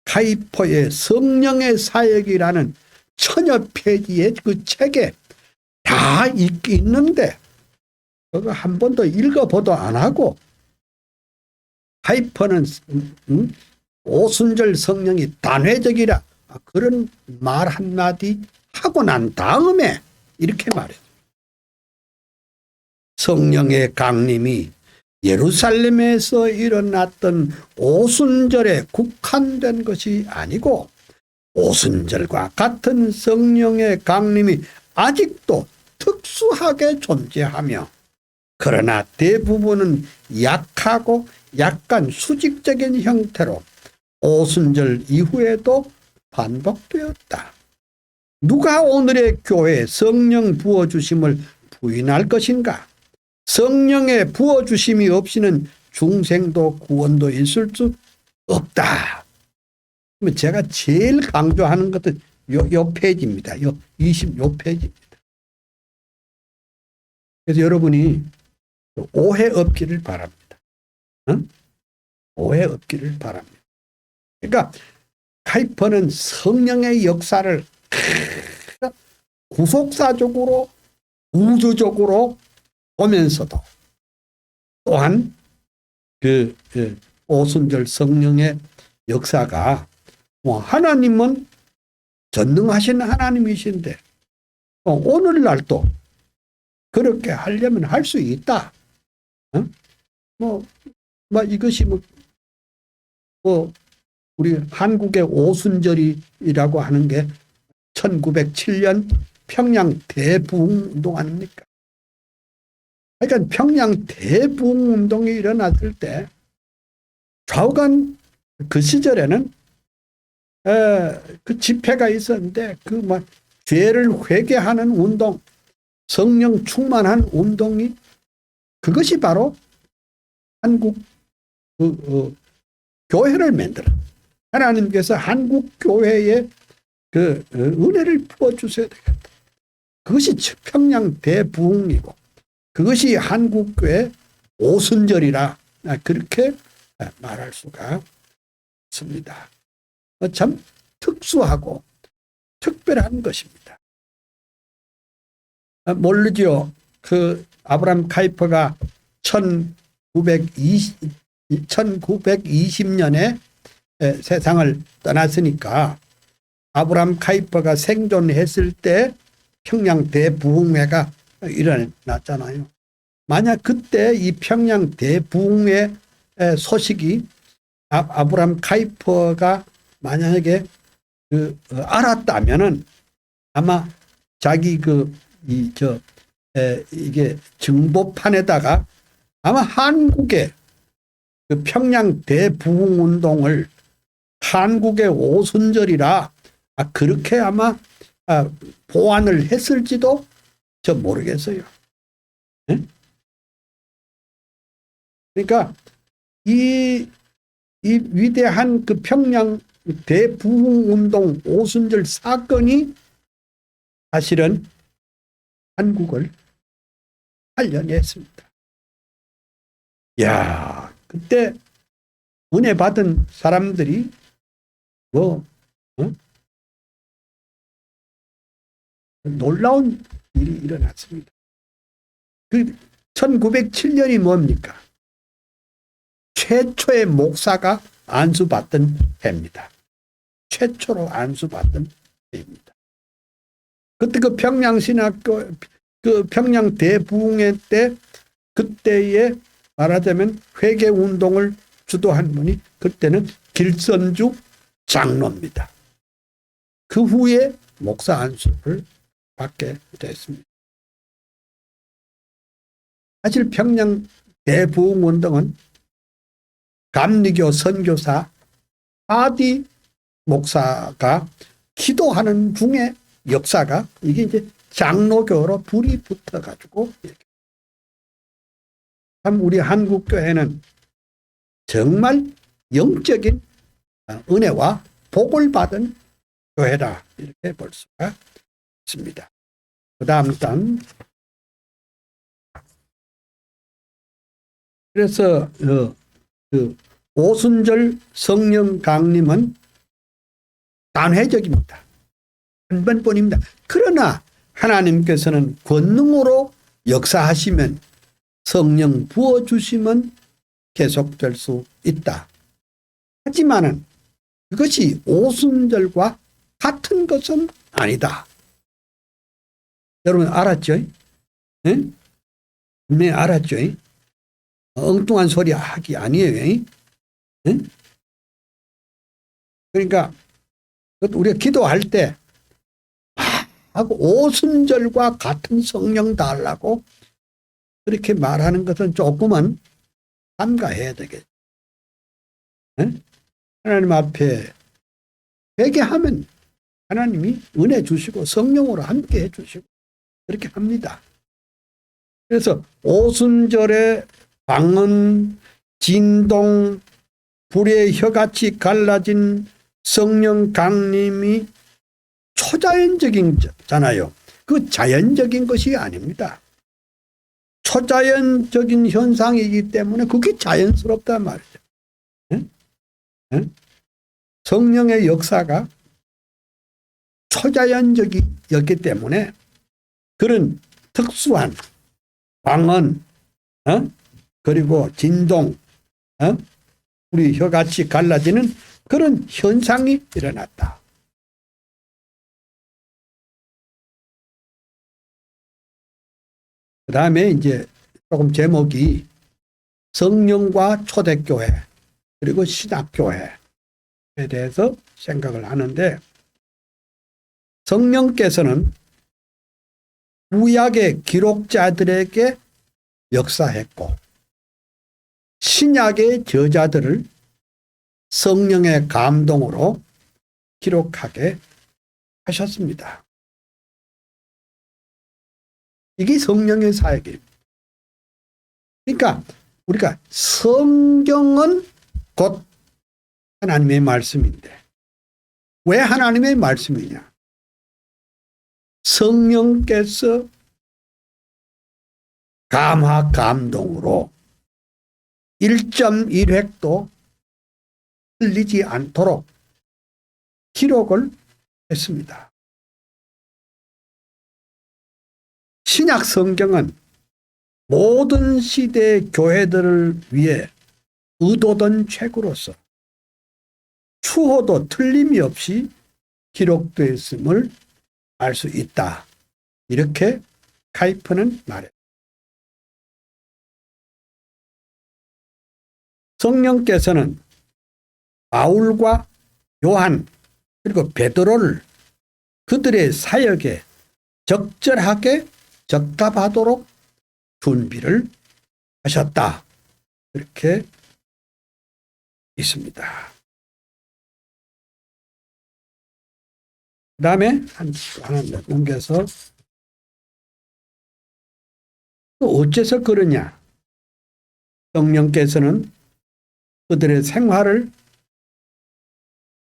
카이퍼의 성령의 사역이라는 1000여 페이지의 그 책에 다 있는데 그거 한 번도 읽어보도 안 하고 카이퍼는 오순절 성령이 단회적이라 그런 말 한마디 하고 난 다음에 이렇게 말해요. 성령의 강림이 예루살렘에서 일어났던 오순절에 국한된 것이 아니고 오순절과 같은 성령의 강림이 아직도 특수하게 존재하며 그러나 대부분은 약하고 약간 수직적인 형태로 오순절 이후에도 반복되었다. 누가 오늘의 교회에 성령 부어주심을 부인할 것인가? 성령의 부어주심이 없이는 중생도 구원도 있을 수 없다. 제가 제일 강조하는 것은 요 페이지입니다. 요 26페이지입니다. 그래서 여러분이 오해 없기를 바랍니다. 오해 없기를 바랍니다. 그러니까 카이퍼는 성령의 역사를 구속사적으로 우주적으로 보면서도 또한 오순절 성령의 역사가 하나님은 전능하신 하나님이신데 오늘날도 그렇게 하려면 할 수 있다. 이것이 우리 한국의 오순절이라고 하는 게 1907년 평양 대부흥운동 아닙니까? 그러니까 평양 대부흥운동이 일어났을 때 좌우간 그 시절에는 그 집회가 있었는데 죄를 회개하는 운동, 성령 충만한 운동이 그것이 바로 한국 교회를 만들어. 하나님께서 한국 교회에 은혜를 부어주셔야 되겠다. 그것이 평양 대부흥이고 그것이 한국교회 오순절이라 그렇게 말할 수가 있습니다. 참 특수하고 특별한 것입니다. 모르죠. 아브라함 카이퍼가 1920년에 세상을 떠났으니까 아브라함 카이퍼가 생존했을 때 평양 대부흥회가 일어났잖아요. 만약 그때 이 평양 대부흥회 소식이 아브라함 카이퍼가 만약에 알았다면은 아마 자기 이게 정보판에다가 아마 한국의 평양 대부흥 운동을 한국의 오순절이라 그렇게 아마 보완을 했을지도 저 모르겠어요. 네? 그러니까 이 위대한 그 평양 대부흥운동 오순절 사건이 사실은 한국을 살려냈습니다. 야, 그때 은혜 받은 사람들이 뭐 놀라운 일이 일어났습니다. 그 1907년이 뭡니까? 최초의 목사가 안수받던 해입니다. 최초로 안수받던 해입니다. 그때 그 평양신학교, 그 평양 대부흥회 때, 그때에 말하자면 회개운동을 주도한 분이 그때는 길선주 장로입니다. 그 후에 목사 안수를 받게 됐습니다. 사실 평양 대부흥운동은 감리교 선교사 하디 목사가 기도하는 중에 역사가 이게 이제 장로교로 불이 붙어가지고 참 우리 한국교회는 정말 영적인 은혜와 복을 받은 교회다 이렇게 볼 수가 있습니다. 그 다음 단 그래서 그 오순절 성령 강림은 단회적입니다. 한 번뿐입니다. 그러나 하나님께서는 권능으로 역사하시면 성령 부어주시면 계속될 수 있다. 하지만은 그것이 오순절과 같은 것은 아니다. 여러분 알았죠? 네? 네, 알았죠? 엉뚱한 소리 하기 아니에요. 네? 그러니까 우리가 기도할 때 하고 오순절과 같은 성령 달라고 그렇게 말하는 것은 조금은 삼가해야 되겠죠. 네? 하나님 앞에 회개하면 하나님이 은혜 주시고 성령으로 함께 해주시고 그렇게 합니다. 그래서 오순절에 방언, 진동, 불의 혀같이 갈라진 성령 강림이 초자연적이잖아요. 그 자연적인 것이 아닙니다. 초자연적인 현상이기 때문에 그게 자연스럽단 말이죠. 네? 네? 성령의 역사가 초자연적이었기 때문에 그런 특수한 방언, 그리고 진동, 우리 혀같이 갈라지는 그런 현상이 일어났다. 그 다음에 이제 조금 제목이 성령과 초대교회 그리고 신학교회에 대해서 생각을 하는데 성령께서는 구약의 기록자들에게 역사했고 신약의 저자들을 성령의 감동으로 기록하게 하셨습니다. 이게 성령의 사역입니다. 그러니까 우리가 성경은 곧 하나님의 말씀인데 왜 하나님의 말씀이냐? 성령께서 감화 감동으로 1.1획도 틀리지 않도록 기록을 했습니다. 신약 성경은 모든 시대의 교회들을 위해 의도된 책으로서 추호도 틀림이 없이 기록되었음을 알 수 있다. 이렇게 카이퍼는 말해요. 성령께서는 바울과 요한 그리고 베드로를 그들의 사역에 적절하게 적합하도록 준비를 하셨다. 이렇게 있습니다. 그 다음에 하나 넘겨서 또 어째서 그러냐? 성령께서는 그들의 생활을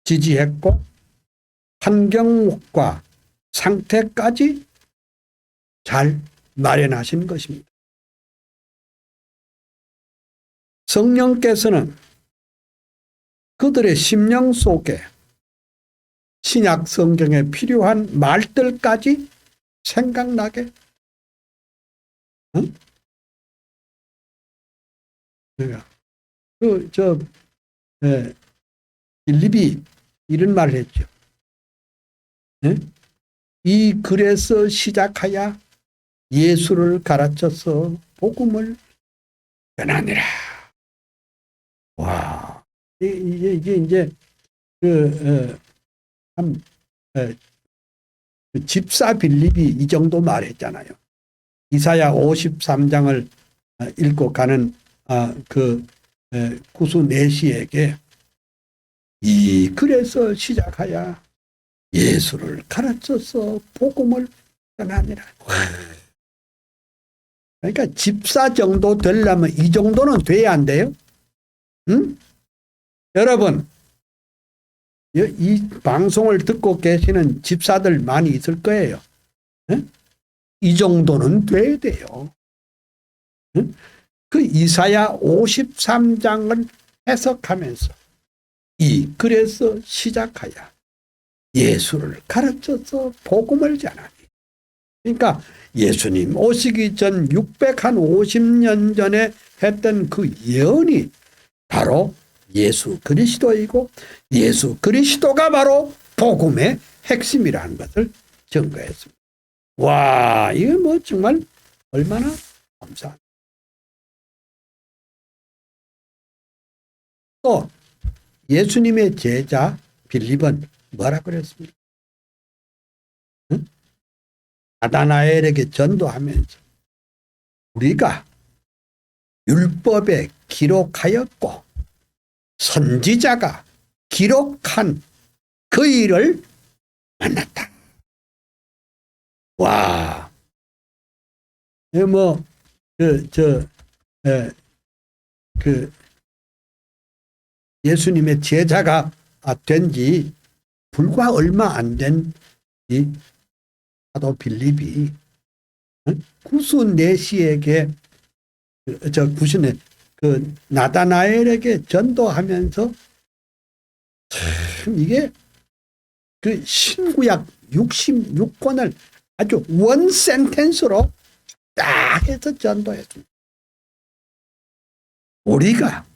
지지했고 환경과 상태까지 잘 마련하신 것입니다. 성령께서는 그들의 심령 속에 신약 성경에 필요한 말들까지 생각나게, 응? 빌립이 이런 말을 했죠. 이 글에서 시작하여 예수를 가르쳐서 복음을 전하니라. 와, 이게 이제 그 집사 빌립이 이 정도 말했잖아요. 이사야 53장을 읽고 가는 구수 내시에게 이 글에서 시작하여 예수를 가르쳐서 복음을 전하니라. 그러니까 집사 정도 되려면 이 정도는 돼야 안 돼요? 응? 여러분, 이 방송을 듣고 계시는 집사들 많이 있을 거예요. 응? 이 정도는 돼야 돼요. 응? 그 이사야 53장을 해석하면서 이 글에서 시작하여 예수를 가르쳐서 복음을 전하니. 그러니까 예수님 오시기 전 650년 전에 했던 그 예언이 바로 예수 그리스도이고 예수 그리스도가 바로 복음의 핵심이라는 것을 증거했습니다. 와, 이거 뭐 정말 얼마나 감사합니다. 또 예수님의 제자 빌립은 뭐라 그랬습니까? 응? 나다나엘에게 전도하면서 우리가 율법에 기록하였고 선지자가 기록한 그 일을 만났다. 와, 예수님의 제자가 된 지 불과 얼마 안 된 이 사도 빌립이 구수 내시에게 그 나다나엘에게 전도하면서 참 이게 그 신구약 66권을 아주 원 센텐스로 딱 해서 전도했습니다. 우리가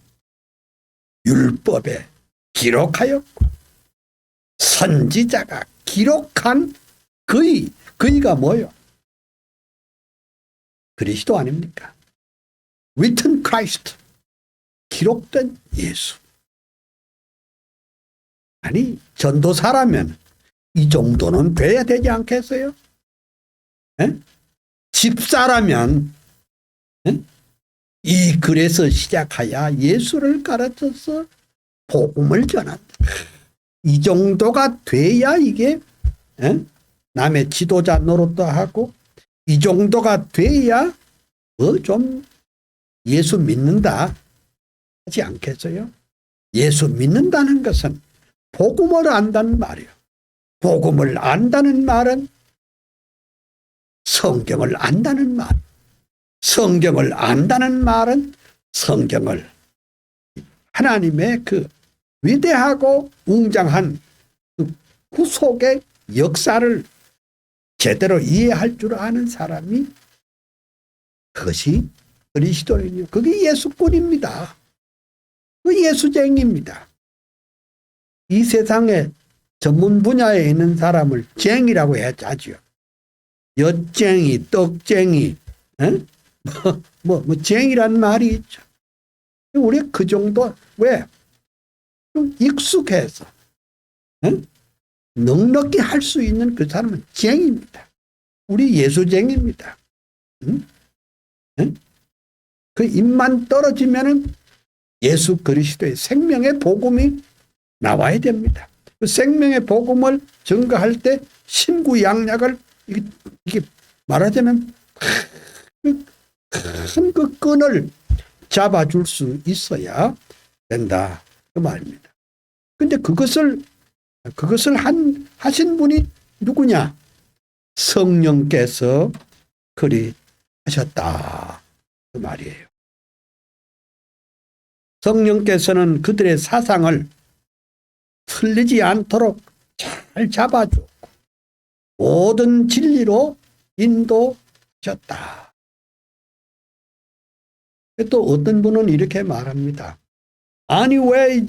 율법에 기록하였고 선지자가 기록한 그이가 뭐요? 그리스도 아닙니까? Written Christ, 기록된 예수. 아니, 전도사라면 이 정도는 돼야 되지 않겠어요? 에? 집사라면 이 글에서 시작하여 예수를 가르쳐서 복음을 전한다. 이 정도가 돼야 이게 남의 지도자 노릇도 하고 이 정도가 돼야 좀 예수 믿는다 하지 않겠어요? 예수 믿는다는 것은 복음을 안다는 말이에요. 복음을 안다는 말은 성경을 안다는 말. 성경을 안다는 말은 성경을 하나님의 그 위대하고 웅장한 그 구속의 역사를 제대로 이해할 줄 아는 사람이 그것이 그리스도인이요. 그게 예수꾼입니다. 그 예수쟁이입니다. 이 세상에 전문 분야에 있는 사람을 쟁이라고 해야죠. 엿쟁이, 떡쟁이, 뭐 쟁이란 말이 있죠. 우리 그 정도, 왜? 좀 익숙해서, 넉넉히 할 수 있는 그 사람은 쟁입니다. 우리 예수쟁입니다. 그 입만 떨어지면은 예수 그리스도의 생명의 복음이 나와야 됩니다. 그 생명의 복음을 증거할 때 신구약약을 이게 말하자면 큰 그 끈을 잡아줄 수 있어야 된다. 그 말입니다. 근데 그것을 하신 분이 누구냐? 성령께서 그리 하셨다. 그 말이에요. 성령께서는 그들의 사상을 틀리지 않도록 잘 잡아주고 모든 진리로 인도하셨다. 또 어떤 분은 이렇게 말합니다. 아니 왜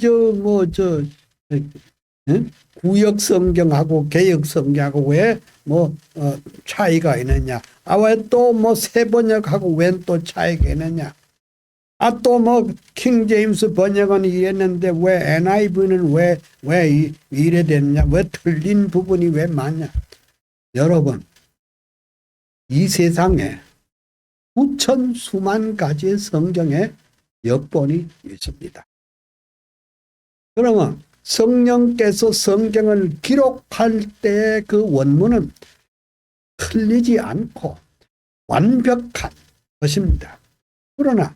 구역 성경하고 개역 성경하고 왜 차이가 있느냐? 아 왜 또 새 번역하고 왜 또 차이가 있느냐? 아 또 킹 제임스 번역은 이랬는데 왜 NIV는 왜 이래 됐냐? 왜 틀린 부분이 왜 많냐? 여러분, 이 세상에 수천 수만 가지의 성경에 역본이 있습니다. 그러면 성령께서 성경을 기록할 때 그 원문은 틀리지 않고 완벽한 것입니다. 그러나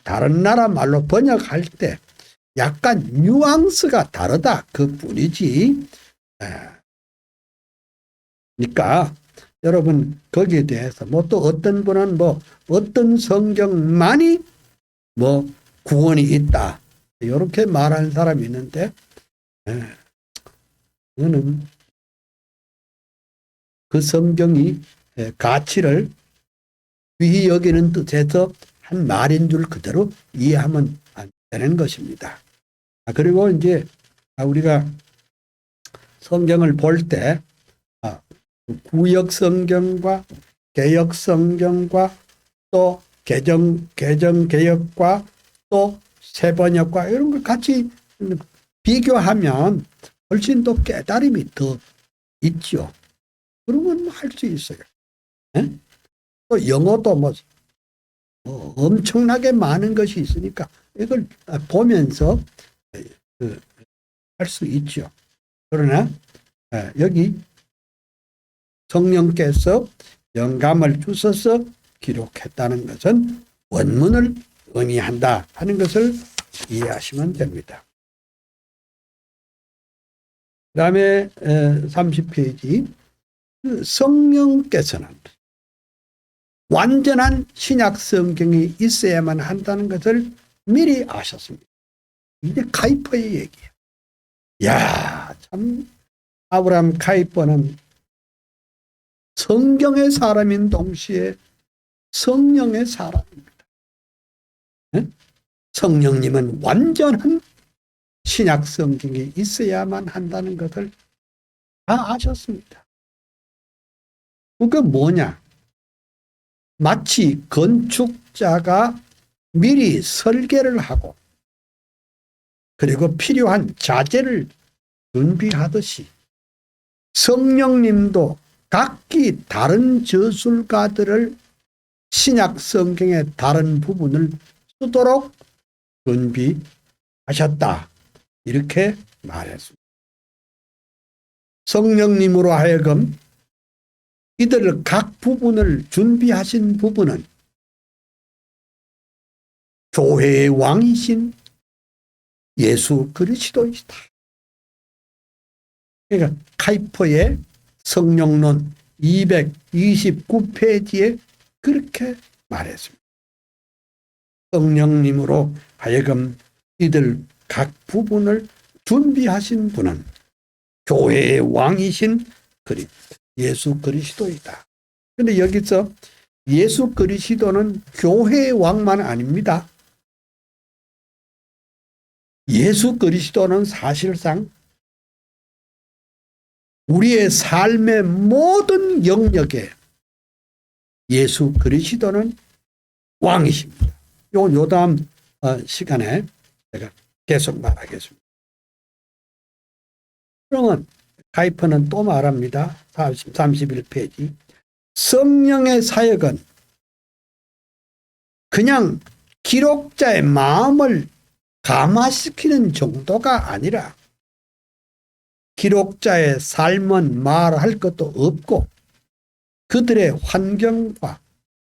다른 나라 말로 번역할 때 약간 뉘앙스가 다르다 그 뿐이지. 그러니까 여러분 거기에 대해서 또 어떤 분은 어떤 성경만이 구원이 있다 이렇게 말하는 사람이 있는데 저는 그 성경이 가치를 귀히 여기는 뜻에서 한 말인 줄 그대로 이해하면 안 되는 것입니다. 그리고 이제 우리가 성경을 볼 때 구역 성경과 개역 성경과 또 개정 개역과 또 새번역과 이런 걸 같이 비교하면 훨씬 더 깨달음이 더 있죠. 그러면 할 수 있어요. 또 영어도 엄청나게 많은 것이 있으니까 이걸 보면서 할 수 있죠. 그러나 여기 성령께서 영감을 주셔서 기록했다는 것은 원문을 의미한다 하는 것을 이해하시면 됩니다. 그 다음에 30페이지 성령께서는 완전한 신약 성경이 있어야만 한다는 것을 미리 아셨습니다. 이게 카이퍼의 얘기예요. 야, 참 아브라함 카이퍼는 성경의 사람인 동시에 성령의 사람입니다. 성령님은 완전한 신약 성경이 있어야만 한다는 것을 다 아셨습니다. 그게 뭐냐? 마치 건축자가 미리 설계를 하고 그리고 필요한 자재를 준비하듯이 성령님도 각기 다른 저술가들을 신약 성경의 다른 부분을 쓰도록 준비하셨다. 이렇게 말했습니다. 성령님으로 하여금 이들 각 부분을 준비하신 부분은 교회의 왕이신 예수 그리스도이시다. 그러니까 카이퍼의 성령론 229페이지에 그렇게 말했습니다. 성령님으로 하여금 이들 각 부분을 준비하신 분은 교회의 왕이신 예수 그리스도이다. 그런데 여기서 예수 그리스도는 교회의 왕만 아닙니다. 예수 그리스도는 사실상 우리의 삶의 모든 영역에 예수 그리스도는 왕이십니다. 요 다음 시간에 제가 계속 말하겠습니다. 그러면 카이퍼는 또 말합니다. 31페이지. 성령의 사역은 그냥 기록자의 마음을 감화시키는 정도가 아니라 기록자의 삶은 말할 것도 없고 그들의 환경과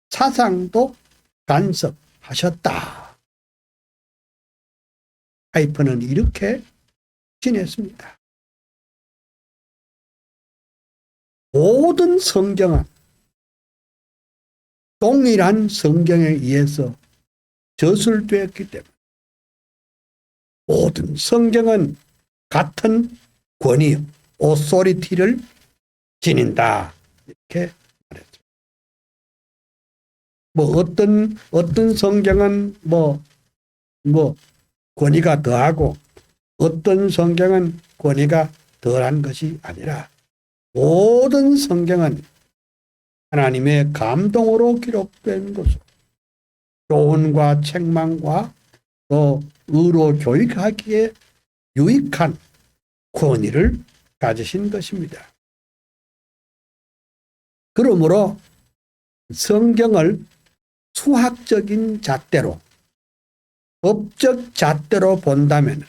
사상도 간섭하셨다. 하이퍼는 이렇게 지냈습니다. 모든 성경은 동일한 성경에 의해서 저술되었기 때문에 모든 성경은 같은 권위, 오소리티를 지닌다. 이렇게 말했죠. 어떤 성경은 권위가 더하고 어떤 성경은 권위가 덜한 것이 아니라 모든 성경은 하나님의 감동으로 기록된 것으로 교훈과 책망과 또 의로 교육하기에 유익한 권위를 가지신 것입니다. 그러므로 성경을 수학적인 잣대로, 법적 잣대로 본다면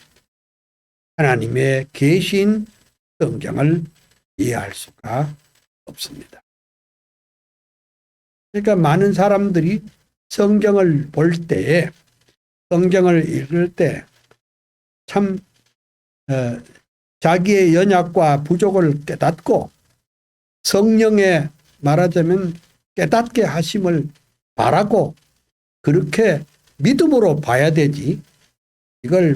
하나님의 계신 성경을 이해할 수가 없습니다. 그러니까 많은 사람들이 성경을 볼 때에, 성경을 읽을 때 참 자기의 연약과 부족을 깨닫고 성령의 말하자면 깨닫게 하심을 바라고 그렇게 믿음으로 봐야 되지, 이걸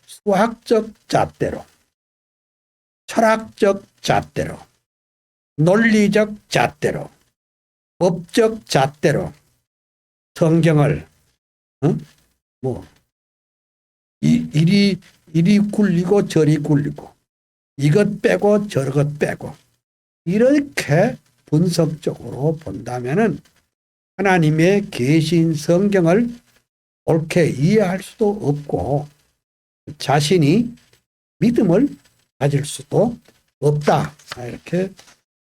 수학적 잣대로, 철학적 잣대로, 논리적 잣대로, 법적 잣대로 성경을 이리 굴리고 저리 굴리고 이것 빼고 저것 빼고 이렇게 분석적으로 본다면은 하나님의 계신 성경을 옳게 이해할 수도 없고 자신이 믿음을 가질 수도 없다. 이렇게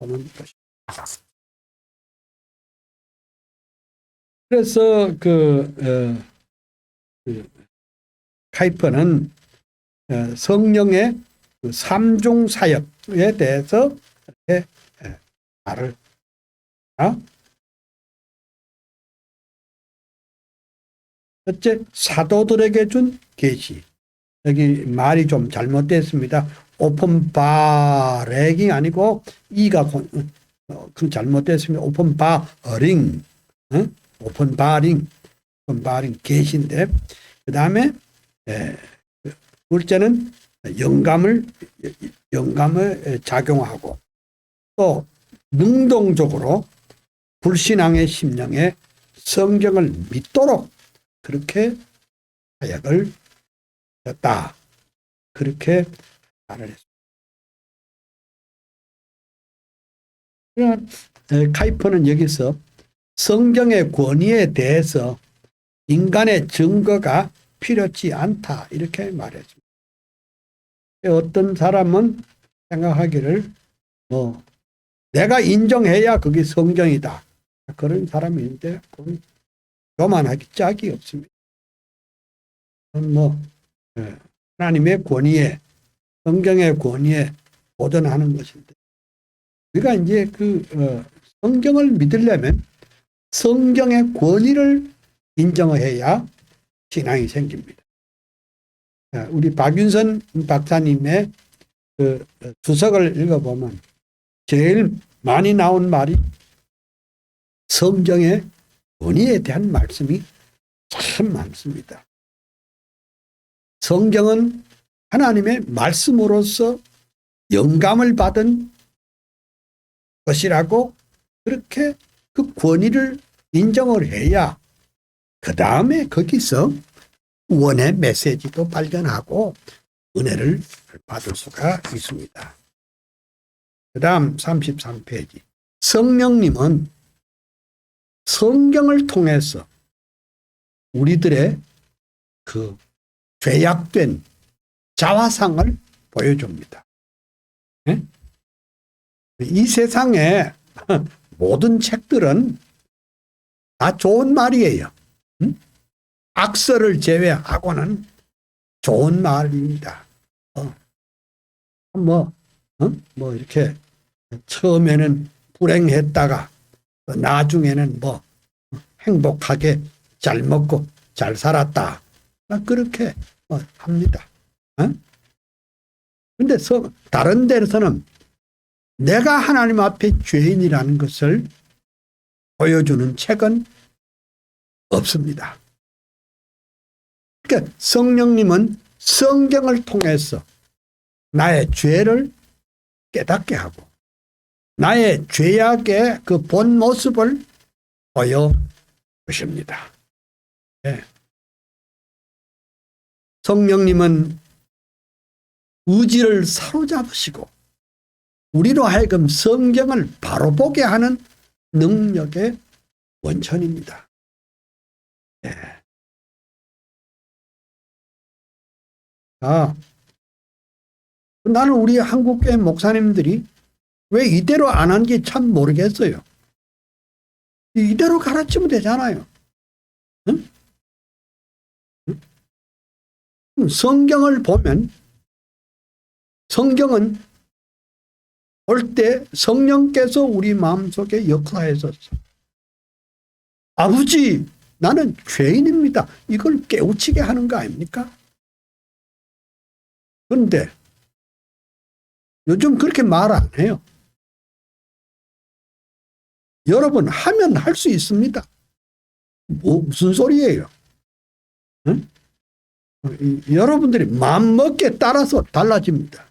보는 것입니다. 그래서 카이퍼는 성령의 삼중 사역에 대해서 이렇게 말을 첫째, 사도들에게 준 계시. 여기 말이 좀 잘못됐습니다. 오픈바렉이 아니고 이가 잘못됐습니다. 오픈바링, 오픈바링 계시인데, 그 다음에 둘째는 영감을 작용하고 또 능동적으로 불신앙의 심령에 성경을 믿도록 그렇게 사역을 했다. 그렇게 말을 했습니다. 카이퍼는 여기서 성경의 권위에 대해서 인간의 증거가 필요치 않다. 이렇게 말했습니다. 어떤 사람은 생각하기를 내가 인정해야 그게 성경이다. 그런 사람이 있는데 그건 교만하기 짝이 없습니다. 하나님의 권위에, 성경의 권위에 도전하는 것인데, 우리가 이제 성경을 믿으려면 성경의 권위를 인정해야 신앙이 생깁니다. 우리 박윤선 박사님의 주석을 읽어보면 제일 많이 나온 말이 성경의 권위에 대한 말씀이 참 많습니다. 성경은 하나님의 말씀으로서 영감을 받은 것이라고 그렇게 그 권위를 인정을 해야 그 다음에 거기서 구원의 메시지도 발견하고 은혜를 받을 수가 있습니다. 그 다음 33페이지. 성령님은 성경을 통해서 우리들의 그 죄악된 자화상을 보여줍니다. 이 세상에 모든 책들은 다 좋은 말이에요. 악설을 제외하고는 좋은 말입니다. 이렇게 처음에는 불행했다가 나중에는 행복하게 잘 먹고 잘 살았다. 그렇게 합니다. 근데 다른 데서는 내가 하나님 앞에 죄인이라는 것을 보여주는 책은 없습니다. 그러니까 성령님은 성경을 통해서 나의 죄를 깨닫게 하고 나의 죄악의 그 본 모습을 보여주십니다. 네. 성령님은 의지를 사로잡으시고 우리로 하여금 성경을 바로 보게 하는 능력의 원천입니다. 네. 나는 우리 한국교회 목사님들이 왜 이대로 안 한지 참 모르겠어요. 이대로 가르치면 되잖아요. 응? 성경을 보면 성경은 볼 때 성령께서 우리 마음속에 역사하셔서 아버지 나는 죄인입니다. 이걸 깨우치게 하는 거 아닙니까? 그런데 요즘 그렇게 말 안 해요. 여러분 하면 할 수 있습니다. 무슨 소리예요? 응? 여러분들이 마음먹기에 따라서 달라집니다.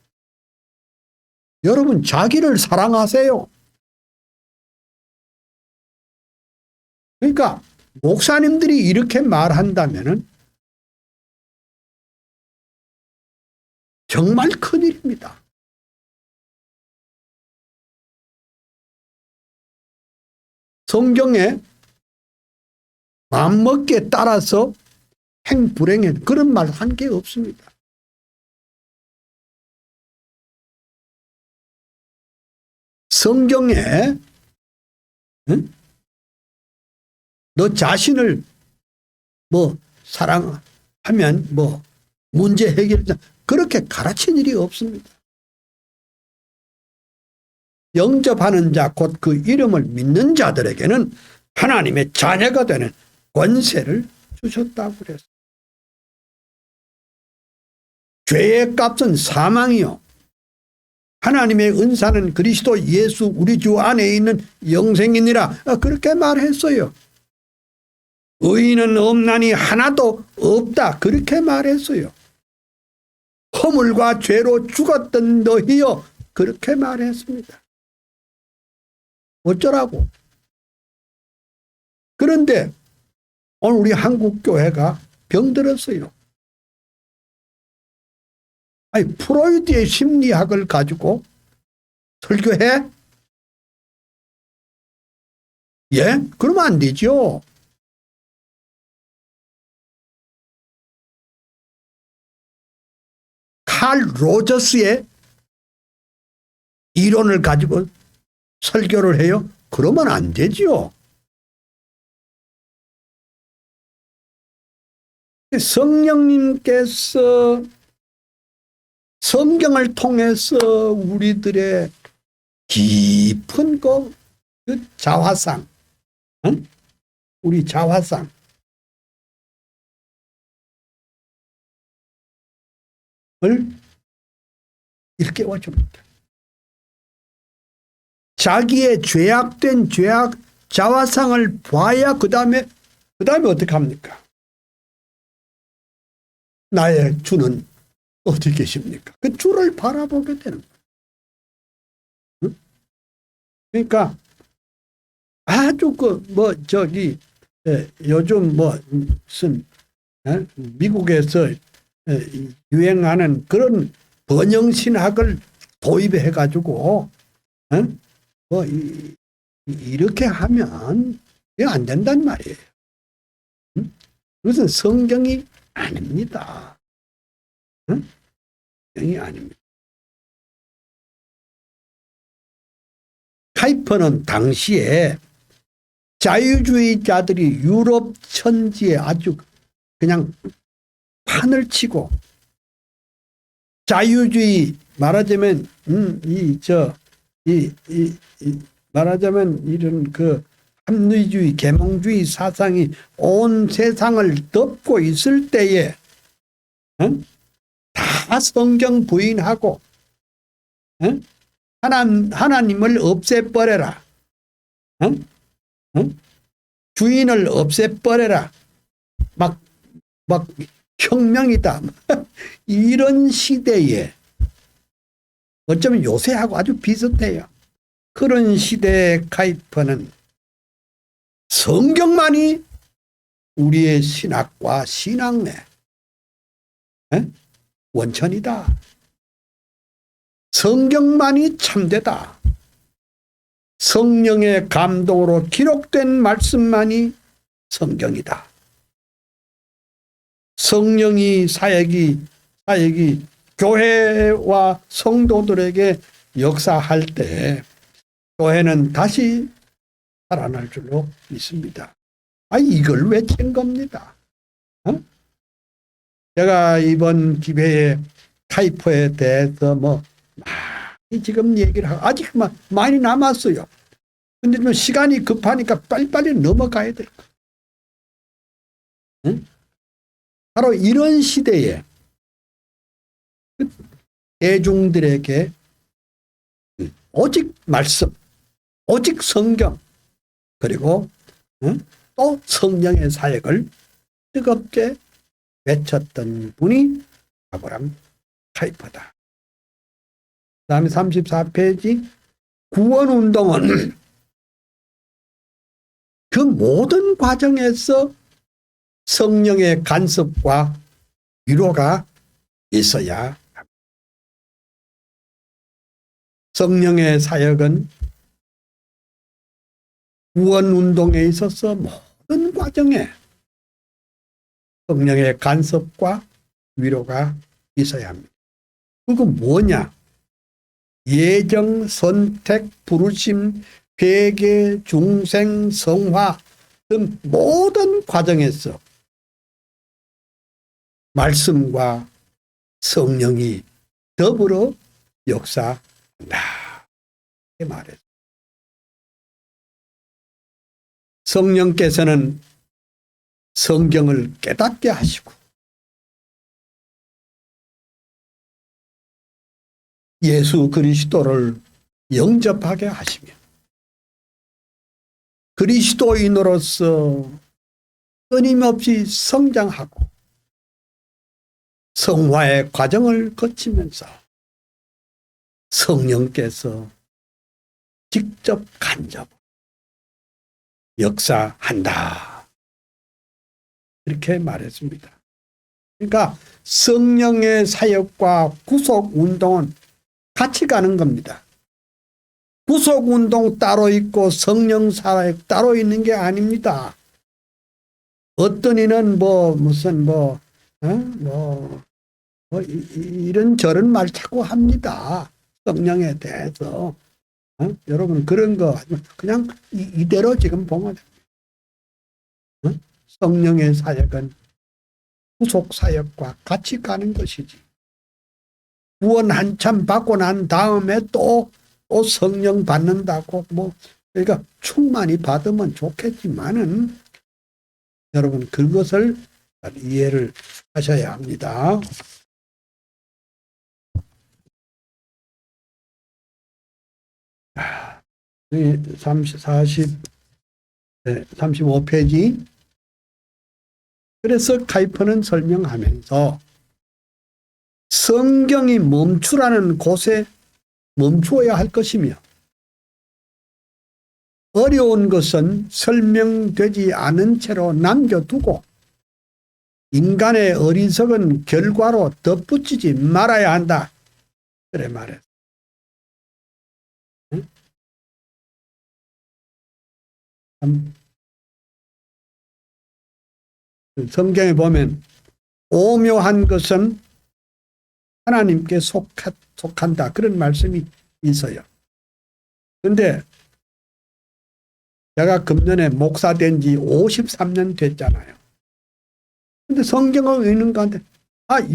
여러분 자기를 사랑하세요. 그러니까 목사님들이 이렇게 말한다면은 정말 큰일입니다. 성경에 마음먹기에 따라서 행불행해 그런 말 한 게 없습니다. 성경에 너 자신을 사랑하면 문제 해결자 그렇게 가르친 일이 없습니다. 영접하는 자 곧 그 이름을 믿는 자들에게는 하나님의 자녀가 되는 권세를 주셨다고 그랬어요. 죄의 값은 사망이요 하나님의 은사는 그리스도 예수 우리 주 안에 있는 영생이니라 그렇게 말했어요. 의인은 없나니 하나도 없다 그렇게 말했어요. 허물과 죄로 죽었던 너희여 그렇게 말했습니다. 어쩌라고? 그런데 오늘 우리 한국 교회가 병들었어요. 아니 프로이드의 심리학을 가지고 설교해? 예? 그러면 안 되죠. 칼 로저스의 이론을 가지고 설교를 해요? 그러면 안 되죠. 성령님께서 성경을 통해서 우리들의 깊은 그 자화상, 우리 자화상을 일깨워 줍니다. 자기의 죄악된 자화상을 봐야 그 다음에 어떻게 합니까? 나의 주는 어디 계십니까? 그 주를 바라보게 되는 거예요. 응? 그러니까 아주 요즘 무슨 미국에서 유행하는 그런 번영신학을 도입해 가지고 이렇게 하면 이게 안 된단 말이에요. 그것은 성경이 아닙니다. 성경이 아닙니다. 카이퍼는 당시에 자유주의자들이 유럽 천지에 아주 그냥 판을 치고 자유주의 말하자면 말하자면 이런 그 합리주의 계몽주의 사상이 온 세상을 덮고 있을 때에 응? 다 성경 부인하고, 응? 하나님을 없애버려라. 응? 응? 주인을 없애버려라. 막, 막, 혁명이다. 이런 시대에, 어쩌면 요새하고 아주 비슷해요. 그런 시대에 카이퍼는 성경만이 우리의 신학과 신앙의 원천이다. 성경만이 참되다. 성령의 감동으로 기록된 말씀만이 성경이다. 성령이 사역이 교회와 성도들에게 역사할 때 교회는 다시 살아날 줄로 믿습니다. 이걸 외친 겁니다. 제가 이번 기회에 카이퍼에 대해서 많이 지금 얘기를 하고 아직 많이 남았어요. 근데 좀 시간이 급하니까 빨리빨리 넘어가야 돼요. 바로 이런 시대에 대중들에게 오직 말씀, 오직 성경, 그리고 또 성령의 사역을 뜨겁게 외쳤던 분이 아브라함 카이퍼다. 그 다음에 34페이지 구원운동은 그 모든 과정에서 성령의 간섭과 위로가 있어야 합니다. 성령의 사역은 구원운동에 있어서 모든 과정에 성령의 간섭과 위로가 있어야 합니다. 그건 뭐냐? 예정, 선택, 부르심, 회개, 중생, 성화 등 모든 과정에서 말씀과 성령이 더불어 역사한다. 이렇게 말했습니다. 성령께서는 성경을 깨닫게 하시고 예수 그리스도를 영접하게 하시며 그리스도인으로서 끊임없이 성장하고 성화의 과정을 거치면서 성령께서 직접 간접 역사한다. 이렇게 말했습니다. 그러니까 성령의 사역과 구속운동은 같이 가는 겁니다. 구속운동 따로 있고 성령 사역 따로 있는 게 아닙니다. 어떤 이는 이런 저런 말 자꾸 합니다. 성령에 대해서. 여러분 그런 거 그냥 이대로 지금 보면 됩니다. 성령의 사역은 구속 사역과 같이 가는 것이지. 구원 한참 받고 난 다음에 또 성령 받는다고 그러니까 충만히 받으면 좋겠지만은 여러분 그것을 이해를 하셔야 합니다. 여기 35페이지. 그래서 카이퍼는 설명하면서 성경이 멈추라는 곳에 멈추어야 할 것이며 어려운 것은 설명되지 않은 채로 남겨두고 인간의 어리석은 결과로 덧붙이지 말아야 한다. 그래 말해. 성경에 보면 오묘한 것은 하나님께 속한다. 그런 말씀이 있어요. 그런데 제가 금년에 목사 된 지 53년 됐잖아요. 근데 성경을 읽는 가운데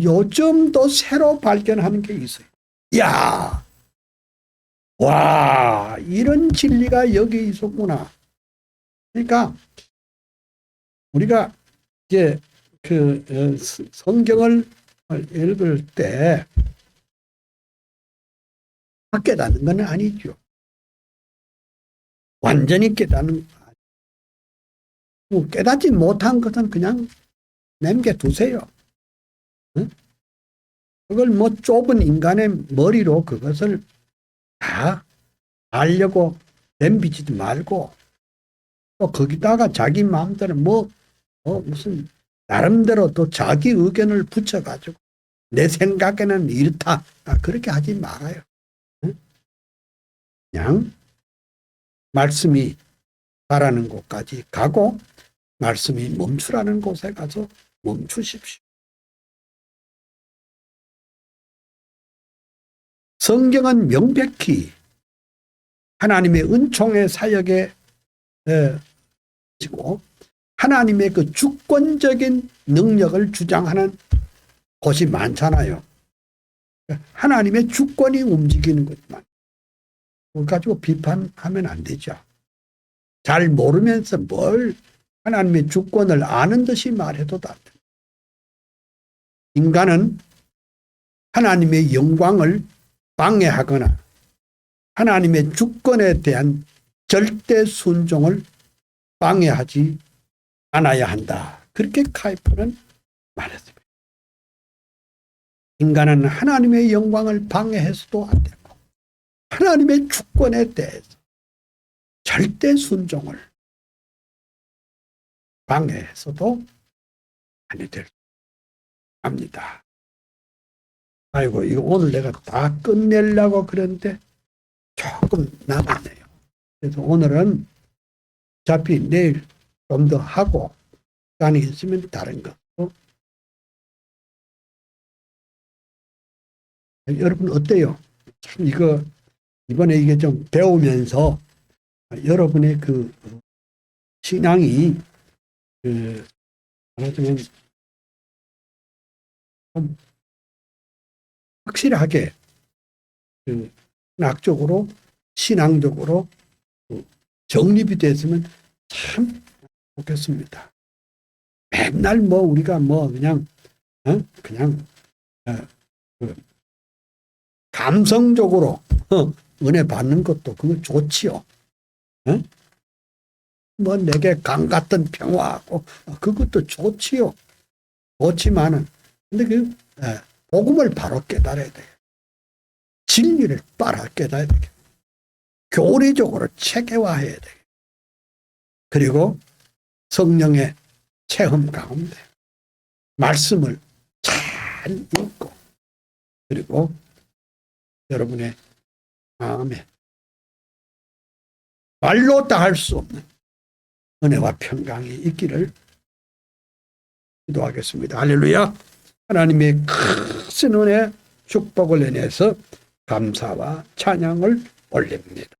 요즘도 새로 발견하는 게 있어요. 이야, 와, 이런 진리가 여기 있었구나. 그러니까 우리가 이제 성경을 읽을 때 깨닫는 건 아니죠. 완전히 깨닫는 깨닫지 못한 것은 그냥 남겨두세요. 응? 그걸 뭐 좁은 인간의 머리로 그것을 다 알려고 덤비지도 말고 또 거기다가 자기 마음대로 무슨 나름대로 또 자기 의견을 붙여가지고 내 생각에는 이렇다. 그렇게 하지 말아요. 응? 그냥 말씀이 가라는 곳까지 가고 말씀이 멈추라는 곳에 가서 멈추십시오. 성경은 명백히 하나님의 은총의 사역에 지고 하나님의 그 주권적인 능력을 주장하는 곳이 많잖아요. 하나님의 주권이 움직이는 것만 그걸 가지고 비판하면 안 되죠. 잘 모르면서 뭘 하나님의 주권을 아는 듯이 말해도 안 됩니다. 인간은 하나님의 영광을 방해하거나 하나님의 주권에 대한 절대 순종을 방해하지 않아야 한다. 그렇게 카이퍼는 말했습니다. 인간은 하나님의 영광을 방해해서도 안 되고 하나님의 주권에 대해서 절대 순종을 방해해서도 아니 될 합니다. 아이고 이거 오늘 내가 다 끝내려고 그랬는데 조금 남았네요. 그래서 오늘은 어차피 내일 좀 더 하고 시간이 있으면 다른 거. 여러분 어때요? 참 이거 이번에 이게 좀 배우면서 여러분의 그 신앙이 말하자면 좀 확실하게 신학적으로 신앙적으로 정립이 됐으면 참 좋겠습니다. 맨날 우리가 그냥 감성적으로 은혜 받는 것도 그거 좋지요. 내게 강 같은 평화하고 그것도 좋지요. 좋지만은 근데 복음을 바로 깨달아야 돼요. 진리를 바로 깨달아야 돼요. 교리적으로 체계화해야 돼요. 그리고 성령의 체험 가운데 말씀을 잘 읽고 그리고 여러분의 마음에 말로 다 할 수 없는 은혜와 평강이 있기를 기도하겠습니다. 할렐루야. 하나님의 큰 은혜 축복을 인해서 감사와 찬양을 올립니다.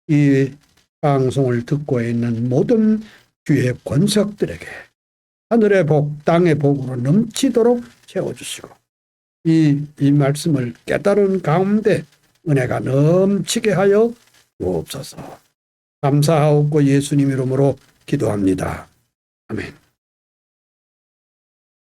이 방송을 듣고 있는 모든 주의 권석들에게 하늘의 복, 땅의 복으로 넘치도록 채워주시고 이 말씀을 깨달은 가운데 은혜가 넘치게 하여 주옵소서. 감사하옵고 예수님 이름으로 기도합니다. 아멘.